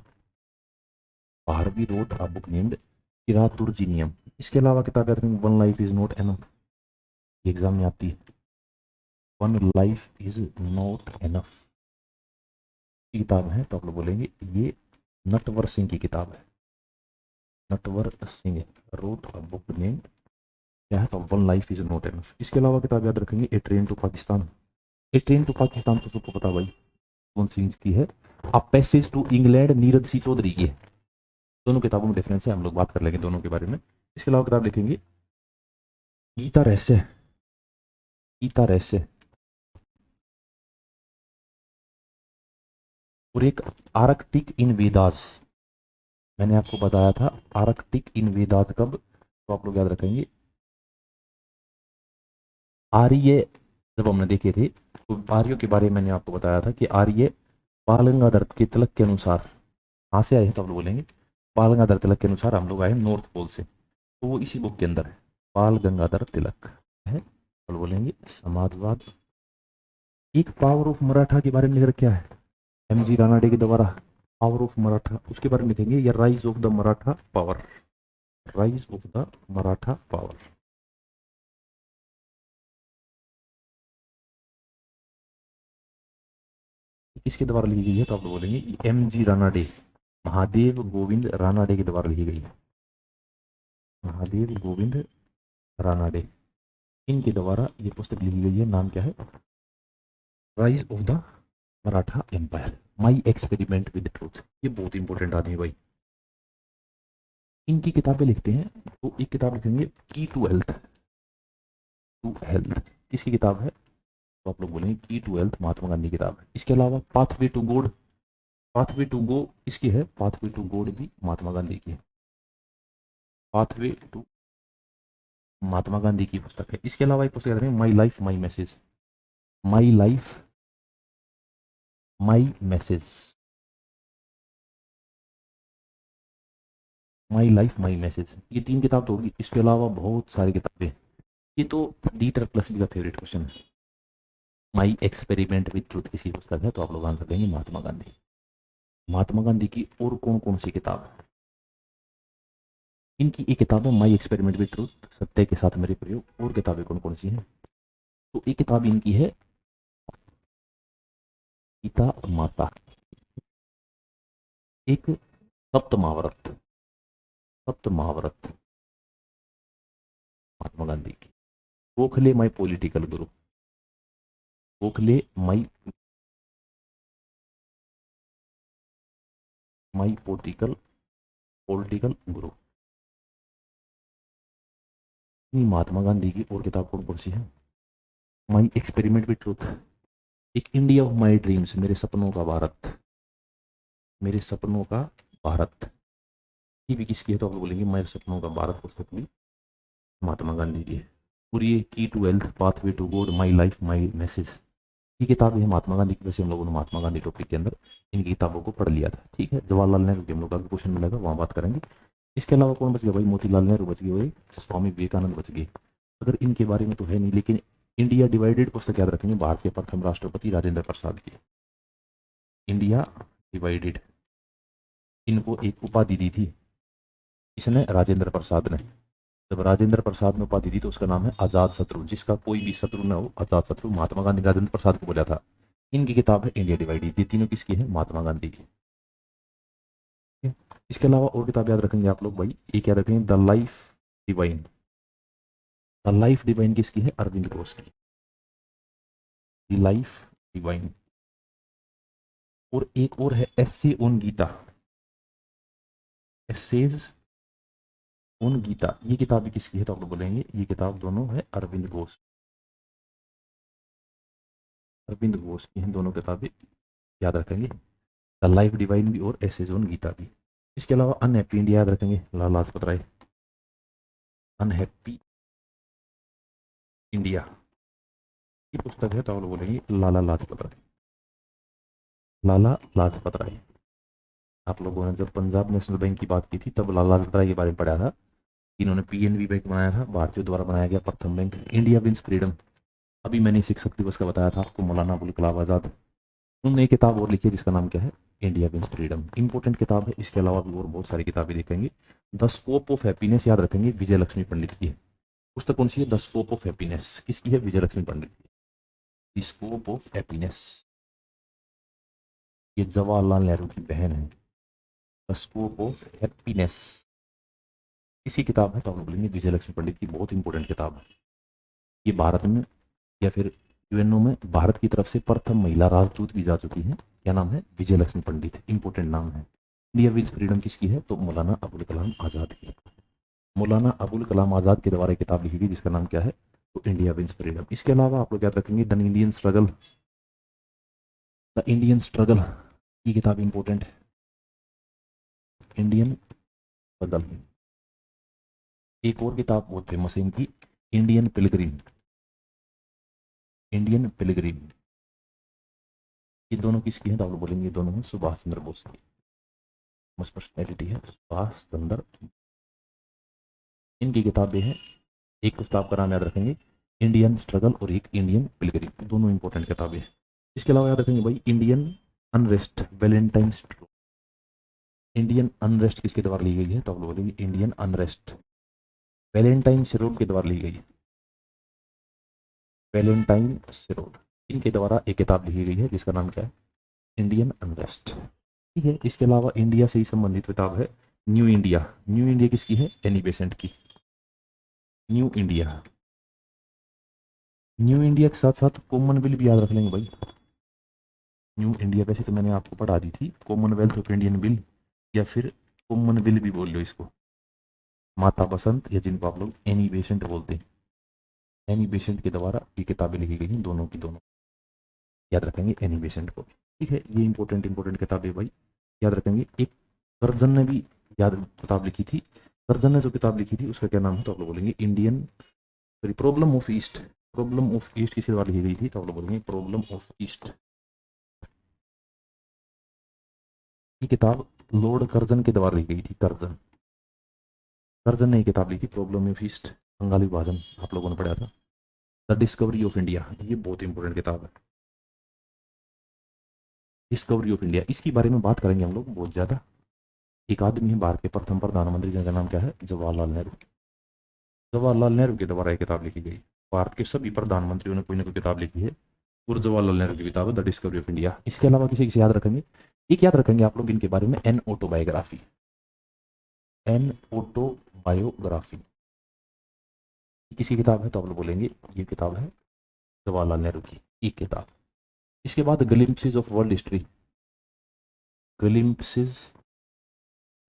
Bharavi wrote a book named Kiratarjuniyam. इसके अलावा किताब याद रखेंगे one life is not enough, exam में आती है। One life is not enough किताब है। तो आप लोग बोलेंगे ये नटवर सिंह की किताब है। Natwar Singh wrote a book named क्या है? तो one life is not enough. इसके अलावा किताब याद रखेंगे a train to Pakistan. A train to Pakistan तो सबको पता भाई कौन सी की है। A passage to England Neeraj C Chaudhuri की है। दोनों किताबों में डिफरेंस है, हम लोग बात कर लेंगे दोनों के बारे में। इसके अलावा किताब लिखेंगे गीता रहस्य, गीता रहस्य, और एक आर्कटिक इन वेदास। मैंने आपको बताया था आर्कटिक इन वेदास कब, तो आप लोग याद रखेंगे आर्य, जब हमने देखे थे तो आर्यों के बारे में मैंने आपको बताया था कि आर्य बाल गंगाधर के तिलक के अनुसार कहाँ से आए हैं, तो आप लोग बोलेंगे बाल गंगाधर तिलक के अनुसार हम लोग आए नॉर्थ पोल से, तो वो इसी बुक के अंदर है। बाल गंगाधर तिलक है, और बोलेंगे समाजवाद। एक पावर ऑफ मराठा के बारे में लिख रखा है एमजी रानाडे के द्वारा, पावर ऑफ मराठा, उसके बारे में लिखेंगे या rise of the Maratha power, rise of the Maratha power. किसके द्वारा लिखी गई है, तो आप लोग बोलेंगे एम जी रानाडे, महादेव गोविंद रानाडे के द्वारा लिखी गई है, महादेव गोविंद रानाडे, इनके द्वारा ये पुस्तक लिखी गई है। नाम क्या है, rise of the Maratha empire, my experiment with truth. ये बहुत इंपॉर्टेंट आदमी भाई, इनकी किताबें लिखते हैं। तो एक किताब लिखेंगे की टू हेल्थ, टू हेल्थ किसकी किताब है, तो आप लोग बोलेंगे की टू हेल्थ महात्मा गांधी की किताब है। इसके अलावा pathway to God, pathway to go इसकी है, पाथवे टू गॉड भी महात्मा गांधी की है, पाथवे टू महात्मा गांधी की पुस्तक है। इसके अलावा एक पुस्तक है माई life my message, my life my message, my life my message, ये तीन किताब तो होगी। इसके अलावा बहुत सारी किताबें, ये तो डीटर प्लस बी का फेवरेट क्वेश्चन है। माई एक्सपेरिमेंट विद ट्रूथ किसी पुस्तक है, तो आप लोग आंसर देंगे महात्मा गांधी। महात्मा गांधी की और कौन कौन सी किताब है, इनकी एक किताब है माई एक्सपेरिमेंट विद ट्रूथ, सत्य के साथ मेरे प्रयोग। और किताबें कौन कौन सी हैं, तो एक किताब इनकी है गीता माता, एक सप्त महाव्रत, सप्त महाव्रत महात्मा गांधी की, Gokhale my political Guru, Gokhale my my political political गुरु। महात्मा गांधी की और किताब कौन कौन सी है, माई एक्सपेरिमेंट विद ट्रूथ, एक इंडिया ऑफ माई ड्रीम्स, मेरे सपनों का भारत, मेरे सपनों का भारत, ये भी किसकी है, तो आप बोलेंगे मेरे सपनों का भारत पुस्तक भी महात्मा गांधी की है। और ये key to wealth, pathway to God, my life my message, ये किताब है महात्मा गांधी की। वैसे हम लोगों ने महात्मा गांधी टॉपिक के अंदर इनकी किताबों को पढ़ लिया था, ठीक है। जवाहरलाल नेहरू के हम लोग का क्वेश्चन मिलेगा, वहाँ बात करेंगे। इसके अलावा कौन बच गया भाई, मोतीलाल नेहरू बच गए हुए, स्वामी विवेकानंद बच गए। अगर इनके बारे में तो है नहीं, लेकिन इंडिया डिवाइडेड पुस्तक याद रखेंगे, भारत के प्रथम राष्ट्रपति राजेंद्र प्रसाद की, इंडिया डिवाइडेड, इनको एक उपाधि दी थी, इसने राजेंद्र प्रसाद ने। जब राजेंद्र प्रसाद ने उपाधि दी तो उसका नाम है आजाद शत्रु, जिसका कोई भी शत्रु न हो, आजाद शत्रु। महात्मा गांधी ने राजेंद्र प्रसाद को बोला था। इनकी किताब है इंडिया डिवाइडेड, ये तीनों किसकी है, महात्मा गांधी की। इसके अलावा और किताब याद रखेंगे आप लोग भाई, एक याद रखेंगे the life divine, the life divine किसकी है, अरविंद घोष की, द लाइफ डिवाइन। और एक और है एस्से ऑन गीता, एस्सेज ऑन गीता, ये किताब भी किसकी है, तो आप लोग बोलेंगे ये किताब दोनों है अरविंद घोष, अरविंद घोष की हैं दोनों किताबें, याद रखेंगे द लाइफ डिवाइन भी और एसेज ऑन गीता भी। इसके अलावा अनहैप्पी इंडिया याद रखेंगे, लाला लाजपत राय, अनहैप्पी इंडिया की पुस्तक है, तो आप लोग बोलेंगे लाला लाजपत राय, लाला लाजपत राय। आप लोगों ने जब पंजाब नेशनल बैंक की बात की थी तब लाला लाजपत राय के बारे में पढ़ा था, इन्होंने पीएनबी बैंक बनाया था, भारतीयों द्वारा बनाया गया प्रथम बैंक। इंडिया विंस फ्रीडम, अभी मैंने शिक्षक दिवस का बताया था आपको, मौलाना अबुल कलाम आजाद, उन्होंने एक किताब और लिखी है जिसका नाम क्या है, इंडिया विंस फ्रीडम, इंपॉर्टेंट किताब है। इसके अलावा भी और बहुत सारी किताबें देखेंगे। द स्कोप ऑफ हैप्पीनेस याद रखेंगे, विजय लक्ष्मी पंडित की है पुस्तक। कौन सी है, द स्कोप ऑफ हैप्पीनेस किसकी है, विजय लक्ष्मी पंडित की, द स्कोप ऑफ हैप्पीनेस, ये जवाहरलाल नेहरू की बहन है। द स्कोप ऑफ हैप्पीनेस किसी किताब है, तो आप लोग बोलेंगे विजय लक्ष्मी पंडित की, बहुत इंपॉर्टेंट किताब है। ये भारत में या फिर यूएनओ में भारत की तरफ से प्रथम महिला राजदूत भी जा चुकी हैं। क्या नाम है? विजय लक्ष्मी पंडित, इंपोर्टेंट नाम है। इंडिया विद फ्रीडम किसकी है? तो मौलाना अबुल कलाम आज़ाद की। मौलाना अबुल कलाम आज़ाद के द्वारा एक किताब लिखी गई जिसका नाम क्या है? तो इंडिया विंस फ्रीडम। इसके अलावा आप लोग याद रखेंगे the Indian struggle, the Indian struggle, ये किताब इंपॉर्टेंट है। Indian struggle. एक और किताब बहुत फेमस है इनकी, इंडियन पिलग्रिम, इंडियन पिलग्रिम। ये दोनों किसकी है? तो आप लोग बोलेंगे ये दोनों हैं सुभाष चंद्र बोस की। मस्त पर्सनैलिटी है सुभाष चंद्र। इनकी किताबें हैं, एक किताब का नाम याद रखेंगे इंडियन स्ट्रगल और एक इंडियन पिलग्रिम, दोनों इंपॉर्टेंट किताबें हैं। इसके अलावा याद रखेंगे भाई Indian unrest, Valentine stroke. Indian unrest किसके द्वारा ली गई है? तो आप लोग बोलेंगे इंडियन अनरेस्ट वैलेंटाइन सिरोल के द्वारा ली गई। वैलेंटाइन सिरोल, इनके द्वारा एक किताब लिखी गई है जिसका नाम क्या है? Indian unrest. ठीक है। इसके अलावा इंडिया से ही संबंधित किताब है न्यू इंडिया। न्यू इंडिया किसकी है? एनी बेसेंट की। न्यू इंडिया, न्यू इंडिया के साथ साथ कॉमनवेल्थ भी याद रख लेंगे भाई। न्यू इंडिया वैसे तो मैंने आपको पढ़ा दी थी, कॉमनवेल्थ ऑफ इंडियन बिल या फिर कॉमनवेल्थ भी बोल लो इसको। माता बसंत या जिनको आप लोग एनी बेसेंट बोलते हैं, एनी बेसेंट के द्वारा ये किताबें लिखी गई हैं, दोनों की दोनों। याद रखेंगे एनी बेसेंट को। ठीक है, ये इंपॉर्टेंट किताबें भाई याद रखेंगे। एक कर्जन ने भी याद किताब लिखी थी। कर्जन ने जो किताब लिखी थी उसका क्या नाम है? तो आप लोग बोलेंगे Indian sorry problem of east. Problem of east किसके द्वारा लिखी गई थी? तो आप लोग बोलेंगे प्रॉब्लम ऑफ ईस्ट। ये किताब लॉर्ड कर्जन के द्वारा लिखी गई थी। कर्जन, कर्जन ने ये किताब लिखी प्रॉब्लम ऑफ ईस्ट, बंगाली विभाजन, आप लोगों ने पढ़ा था। द डिस्कवरी ऑफ इंडिया, ये बहुत इंपॉर्टेंट किताब है। डिस्कवरी ऑफ इंडिया, इसके बारे में बात करेंगे हम लोग बहुत ज़्यादा। एक आदमी है भारत के प्रथम प्रधानमंत्री जिनका नाम क्या है? जवाहरलाल नेहरू। जवाहरलाल नेहरू के द्वारा एक किताब लिखी गई। भारत के सभी प्रधानमंत्रियों ने कोई ना कोई किताब लिखी है, और जवाहरलाल नेहरू की किताब है द डिस्कवरी ऑफ इंडिया। इसके अलावा किसी किसी याद रखेंगे? एक याद रखेंगे आप लोग इनके बारे में, एन ऑटोबायोग्राफी। एन ऑटोबायोग्राफी किसी किताब है? तो आप लोग बोलेंगे ये किताब है जवाहरलाल नेहरू की एक किताब। इसके बाद glimpses of world history, glimpses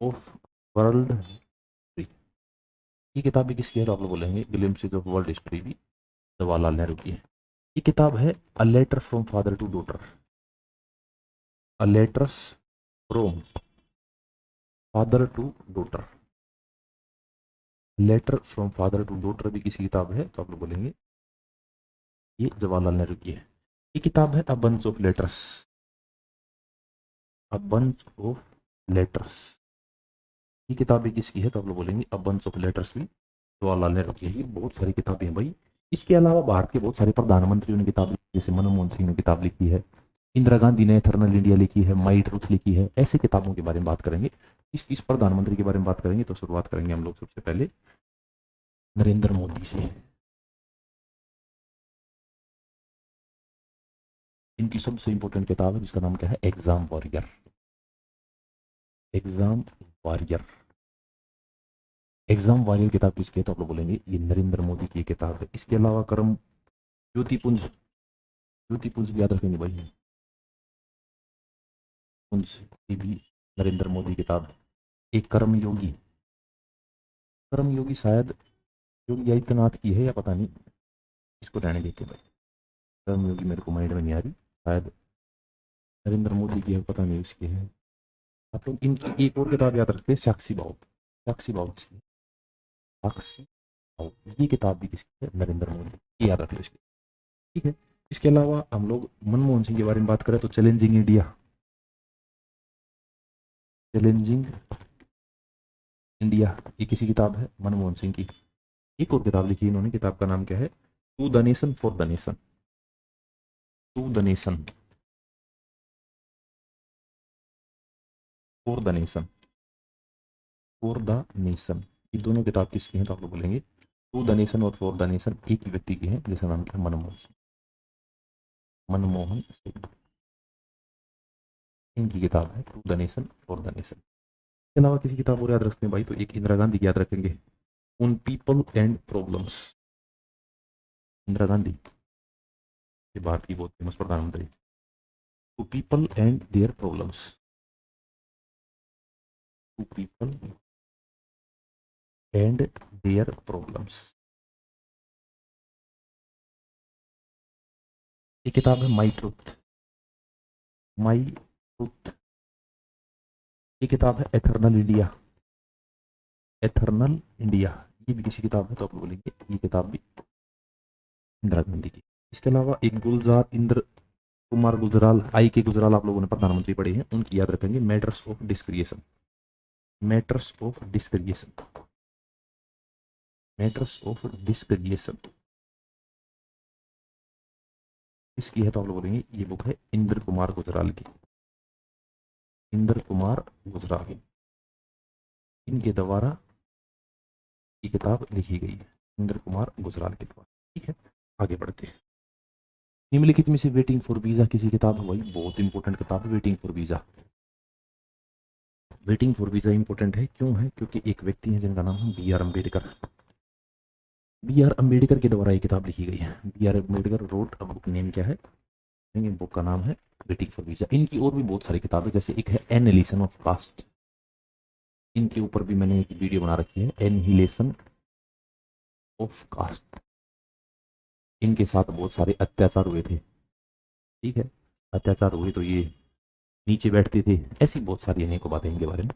of world history, ये किताब भी किसकी है? तो आप लोग बोलेंगे ग्लिम्पसेस ऑफ वर्ल्ड हिस्ट्री भी जवाहरलाल नेहरू की है। ये किताब है a letter from father to daughter, a letters from father to daughter, letter from father to daughter भी किसी किताब है? तो आप लोग बोलेंगे ये जवाहरलाल नेहरू की है। ये किताब है a bunch of letters, a bunch of letters, ये किताब भी किसकी है? तो आप लोग बोलेंगे अ बंच ऑफ लेटर्स भी जवाहरलाल नेहरू की है। ये बहुत सारी किताबें हैं भाई। इसके अलावा भारत के बहुत सारे प्रधानमंत्रियों ने किताब लिखी, जैसे मनमोहन सिंह ने किताब लिखी है, इंदिरा गांधी ने एथर्नल इंडिया लिखी है, माई ट्रूथ लिखी है। ऐसे किताबों के बारे में बात करेंगे। किस प्रधानमंत्री के बारे में बात करेंगे? तो शुरुआत करेंगे हम लोग सबसे पहले नरेंद्र मोदी से। इनकी सबसे इंपॉर्टेंट किताब है जिसका नाम क्या है? Exam warrior. Exam warrior, exam warrior किताब किसकी है? तो आप लोग बोलेंगे ये नरेंद्र मोदी की किताब है। इसके अलावा कर्म ज्योतिपुंज, ज्योतिपुंज भी याद रखेंगे भाई, पुंज, ये भी नरेंद्र मोदी किताब है। एक कर्म योगी, कर्म योगी शायद योगी आदित्यनाथ की है या पता नहीं, इसको रहने देते भाई। कर्म योगी मेरे को माइंड में नहीं आ रही, शायद नरेंद्र मोदी की है, पता नहीं उसकी है। आप लोग इनकी एक और किताब याद रखते हैं, साक्षी भाव। साक्षी भाव की, साक्षी भाव, ये किताब भी किसकी है? नरेंद्र मोदी, ये याद रखिए इसकी। ठीक है। इसके अलावा हम लोग मनमोहन सिंह के बारे में बात करें तो चैलेंजिंग इंडिया, चैलेंजिंग इंडिया, ये किसी किताब है? मनमोहन सिंह की। एक और किताब लिखी इन्होंने, किताब का नाम क्या है? To the nation for the nation, to the nation for the nation, for the nation, ये दोनों किताब किसकी हैं? तो आप लोग बोलेंगे टू द नेशन और फॉर द नेशन एक ही व्यक्ति की है जिसका नाम क्या है? मनमोहन सिंह, मनमोहन सिंह, इनकी किताब है to the nation for the nation. इसके अलावा किसी किताब और याद रखते हैं भाई, तो एक इंदिरा गांधी की याद रखेंगे, उन people and problems. Indira Gandhi ये भारत की बहुत फेमस प्रधानमंत्री। To people and their problems, to people and their problems. ये किताब है माई ट्रुथ, माई ट्रुथ। ये किताब है एथर्नल इंडिया, एथर्नल इंडिया। ये भी किसी किताब है तो आप लोग बोलेंगे ये किताब भी इंदिरा गांधी की। इसके अलावा एक गुलजार इंद्र कुमार गुजराल, आई के गुजराल आप लोगों ने प्रधानमंत्री पढ़े हैं, उनकी याद रखेंगे, matters of डिस्क्रिएशन, matters of डिस्क्रिएशन, matters of डिस्क्रिएशन। इसकी है तो आप लोग बोलेंगे ये बुक है इंद्र कुमार गुजराल की, इंद्र कुमार गुजराल, इनके द्वारा ये किताब लिखी गई है, इंद्र कुमार गुजराल के द्वारा। ठीक है, आगे बढ़ते हैं। निम्नलिखित में से वेटिंग फॉर वीजा किसी किताब है, वही बहुत इंपॉर्टेंट किताब है waiting for visa. Waiting for visa important है, क्यों है? क्योंकि एक व्यक्ति है जिनका नाम है B R Ambedkar, B R Ambedkar के द्वारा ये किताब लिखी गई है। बी आर अम्बेडकर रोड, अब बुक नेम क्या है? बुक का नाम है वेटिंग फॉर वीजा। इनकी और भी बहुत सारी किताबें, जैसे एक है एनहिलेशन ऑफ कास्ट, इनके ऊपर भी मैंने एक वीडियो बना रखी है, एनहिलेशन ऑफ कास्ट। इनके साथ बहुत सारे अत्याचार हुए थे, ठीक है, अत्याचार हुए तो ये नीचे बैठते थे, ऐसी बहुत सारी अनेकों बातें इनके बारे में।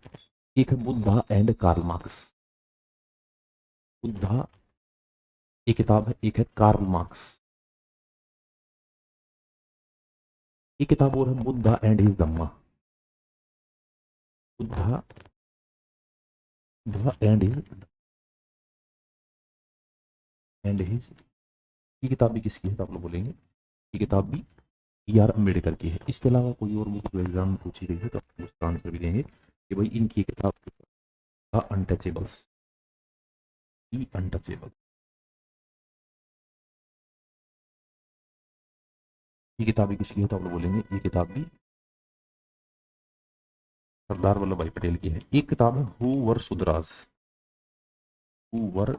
एक है Buddha and Karl Marx, Buddha एक किताब है, एक है कार्ल मार्क्स। एक किताब और है Buddha and his Dhamma, Buddha, Buddha and his, ये किताब भी किसकी है तो आप लोग बोलेंगे ये किताब भी बी आर अम्बेडकर की है। इसके अलावा कोई और बुक एग्जाम में पूछी गई है तो आप उसका आंसर भी देंगे कि भाई इनकी किताब अनटचेबल्स, ई अनटचेबल। ये किताब भी किसकी है तो आप लोग बोलेंगे ये किताब भी सरदार वल्लभ भाई पटेल की है। एक किताब है हु वर सुधराज, हु वर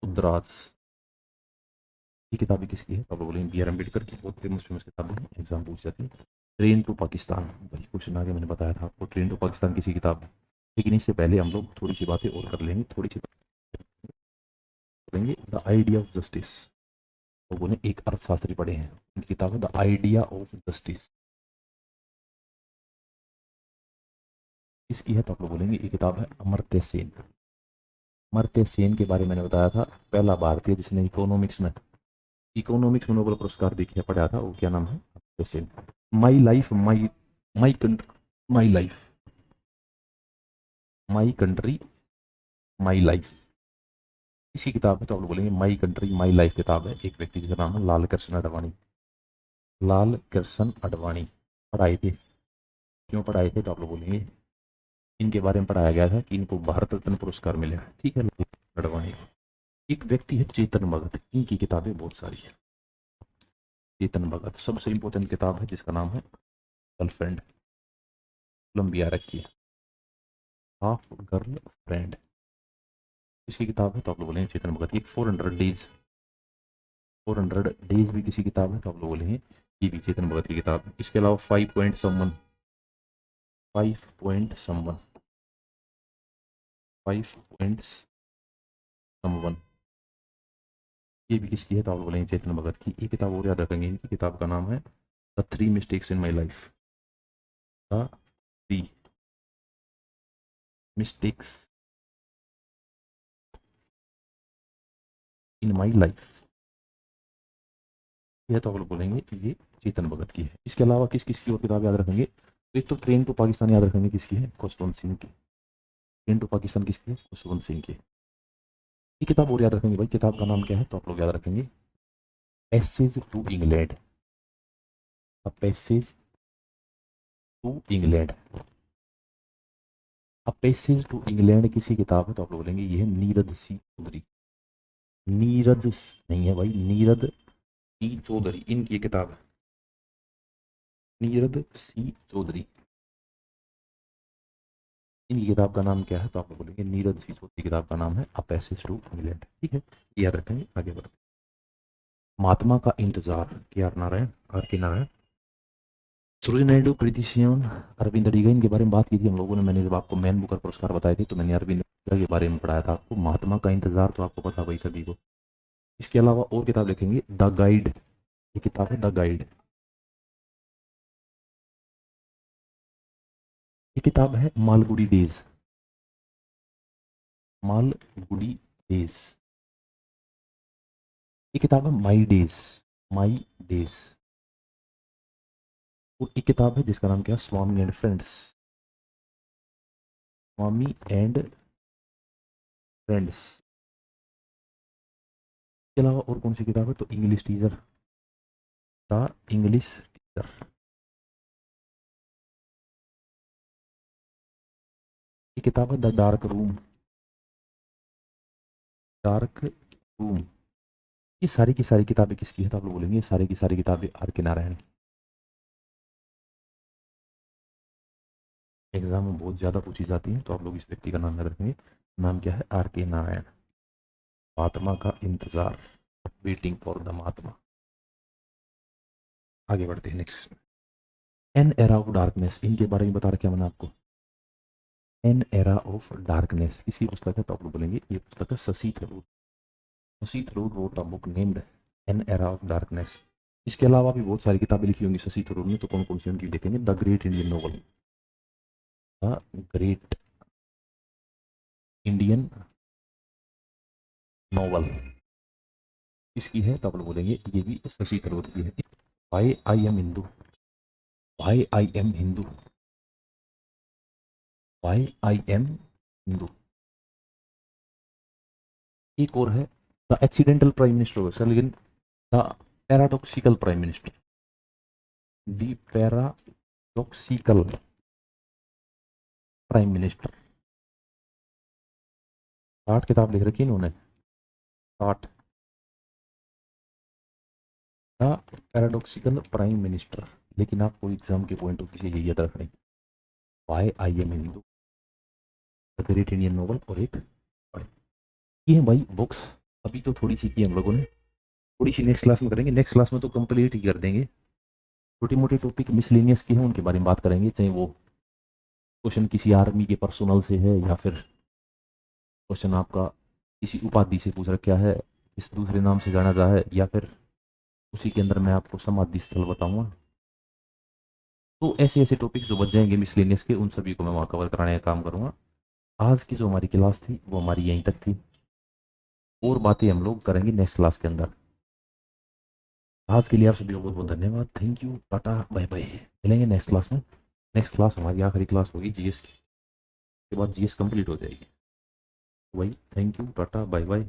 सुधराज, ये किताब भी किसकी है तो आप लोग बोलेंगे बी आर अम्बेडकर की। बहुत फेमस फेमस किताबें हैं, एग्जाम पूछ जाती है। ट्रेन टू पाकिस्तान, वही क्वेश्चन आगे मैंने बताया था आपको, ट्रेन टू पाकिस्तान किसी किताब है। लेकिन इससे पहले हम लोग थोड़ी सी बातें और कर लेंगे, थोड़ी सी करेंगे। द आइडिया ऑफ जस्टिस, लोगों ने एक अर्थशास्त्री पढ़े हैं, उनकी किताब है द आइडिया ऑफ जस्टिस। इसकी है तो आप लोग बोलेंगे ये किताब है अमर्त्य सेन। अमर्त्य सेन के बारे में मैंने बताया था, पहला भारतीय जिसने इकोनॉमिक्स में नोबेल पुरस्कार देखिए पढ़ा था, वो क्या नाम है? अमर्त्य सेन। माई life my, my country, my life, my country my life, इसी किताब है तो आप लोग बोलेंगे माई कंट्री माई लाइफ किताब है। एक व्यक्ति जिसका नाम है लाल कृष्ण आडवाणी, लाल कृष्ण आडवाणी पढ़ाए थे। क्यों पढ़ाए थे तो आप लोग बोलेंगे इनके बारे में पढ़ाया गया था कि इनको भारत रत्न पुरस्कार मिला है, ठीक है, आडवाणी। एक व्यक्ति है चेतन भगत, इनकी किताबें बहुत सारी है। चेतन भगत सबसे इंपॉर्टेंट किताब है जिसका नाम है गर्लफ्रेंड, कोलंबिया रखी है, हाफ गर्ल फ्रेंड, इसकी किताब है तो आप लोग बोलेंगे चेतन भगत। एक 400 डेज, 400 डेज भी किसी किताब है तो आप लोग बोलेंगे ये भी चेतन भगत की किताब है। इसके अलावा 5 point someone, 5 point someone, 5 points someone, ये भी किसकी है तो आप लोग बोलेंगे चेतन भगत की। ये किताब और याद रखेंगे, इनकी किताब का नाम है the 3 mistakes in my life, the 3 mistakes in my life, ये तो आप लोग बोलेंगे ये चेतन भगत की है। इसके अलावा किस किस की और किताब याद रखेंगे? तो एक तो ट्रेन टू पाकिस्तान याद रखेंगे, किसकी है? खुशवंत सिंह की। ट्रेन टू पाकिस्तान किसकी है? खुशवंत सिंह की। ये किताब और याद रखेंगे भाई, किताब का नाम क्या है तो आप लोग याद रखेंगे passage to England, passage to England. अब पैसेज टू इंग्लैंड किसी किताब है तो आप लोग बोलेंगे ये है नीरज सी चौधरी, नीरज नहीं है भाई, नीरज सी चौधरी, इनकी किताब है नीरज सी चौधरी। इनकी किताब का नाम क्या है तो आप लोग बोलेंगे नीरज सी चौधरी, किताब का नाम है अ पैसेज टू इंग्लैंड, ठीक है, याद रखेंगे। आगे बढ़ते महात्मा का इंतजार, के आर नारायण, आर के नारायण। सरोजिनी नायडू, प्रीति सेन, अरविंद अडिगा, इनके बारे में बात की थी हम लोगों ने। मैंने जब आपको मैन बुकर पुरस्कार बताए थे तो मैंने अरविंद अडिगा के बारे में पढ़ाया था आपको। महात्मा का इंतजार तो आपको पता भाई सभी को। इसके अलावा और किताब लिखेंगे, द गाइड, ये किताब है द गाइड। ये किताब है मालगुडी डेज, मालगुडी डेज। ये किताब है माई डेज, माई डेज। और एक किताब है जिसका नाम क्या है, Swami and friends, Swami and friends. इसके अलावा और कौन सी किताब है, तो English teacher, the English teacher. ये किताब है the dark room, dark room. ये सारी की सारी किताबें किसकी है, तो आप लोग बोलेंगे ये सारी की सारी किताबें आर के नारायण की। एग्जाम में बहुत ज़्यादा पूछी जाती हैं, तो आप लोग इस व्यक्ति का नाम याद रखेंगे। नाम क्या है, आर के नारायण। महात्मा का इंतजार, वेटिंग फॉर द महात्मा। आगे बढ़ते हैं next. An era of darkness, इनके बारे में बता रखा मैंने आपको। एन एरा ऑफ डार्कनेस किसी पुस्तक है, तो आप लोग बोलेंगे ये पुस्तक है Shashi Tharoor. Shashi Tharoor road a book named an era of darkness. इसके अलावा भी बहुत सारी किताबें लिखी होंगी शशि थरूर ने, तो कौन कौन सी उनकी देखेंगे, the great Indian novel, the great Indian novel किसकी है, तो आप लोग बोलेंगे ये भी शशि थरूर की है। Why I am Hindu, why I am Hindu, why I am Hindu. एक और है द एक्सीडेंटल प्राइम मिनिस्टर, लेकिन the paradoxical prime minister, the paradoxical prime minister. 60 किताब लिख रखी इन्होंने, 60। The paradoxical prime minister. लेकिन आपको एग्जाम के पॉइंट ऑफ व्यू से यही याद रखना है, why I am Hindu, the great Indian novel, और एक ये है भाई बुक्स। अभी तो थोड़ी सी की हम लोगों ने, थोड़ी सी नेक्स्ट क्लास में करेंगे। नेक्स्ट क्लास में तो कंप्लीट ही कर देंगे। छोटे मोटे टॉपिक मिसलेनियस के हैं, उनके बारे में बात करेंगे, चाहे वो क्वेश्चन किसी आर्मी के पर्सनल से है, या फिर क्वेश्चन आपका किसी उपाधि से पूछ रखा है, किस दूसरे नाम से जाना जा है, या फिर उसी के अंदर मैं आपको समाधि स्थल बताऊंगा। तो ऐसे ऐसे टॉपिक जो बच जाएंगे मिसलेनियस के, उन सभी को मैं वहाँ कवर कराने का काम करूँगा। आज की जो हमारी क्लास थी वो हमारी यहीं तक थी, और बातें हम लोग करेंगे नेक्स्ट क्लास के अंदर। आज के लिए आप सभी को बहुत बहुत धन्यवाद, thank you, tata bye bye. मिलेंगे नेक्स्ट क्लास में। नेक्स्ट क्लास हमारी आखिरी क्लास होगी जीएस की, के बाद जीएस कंप्लीट हो जाएगी। वही, thank you, tata bye bye.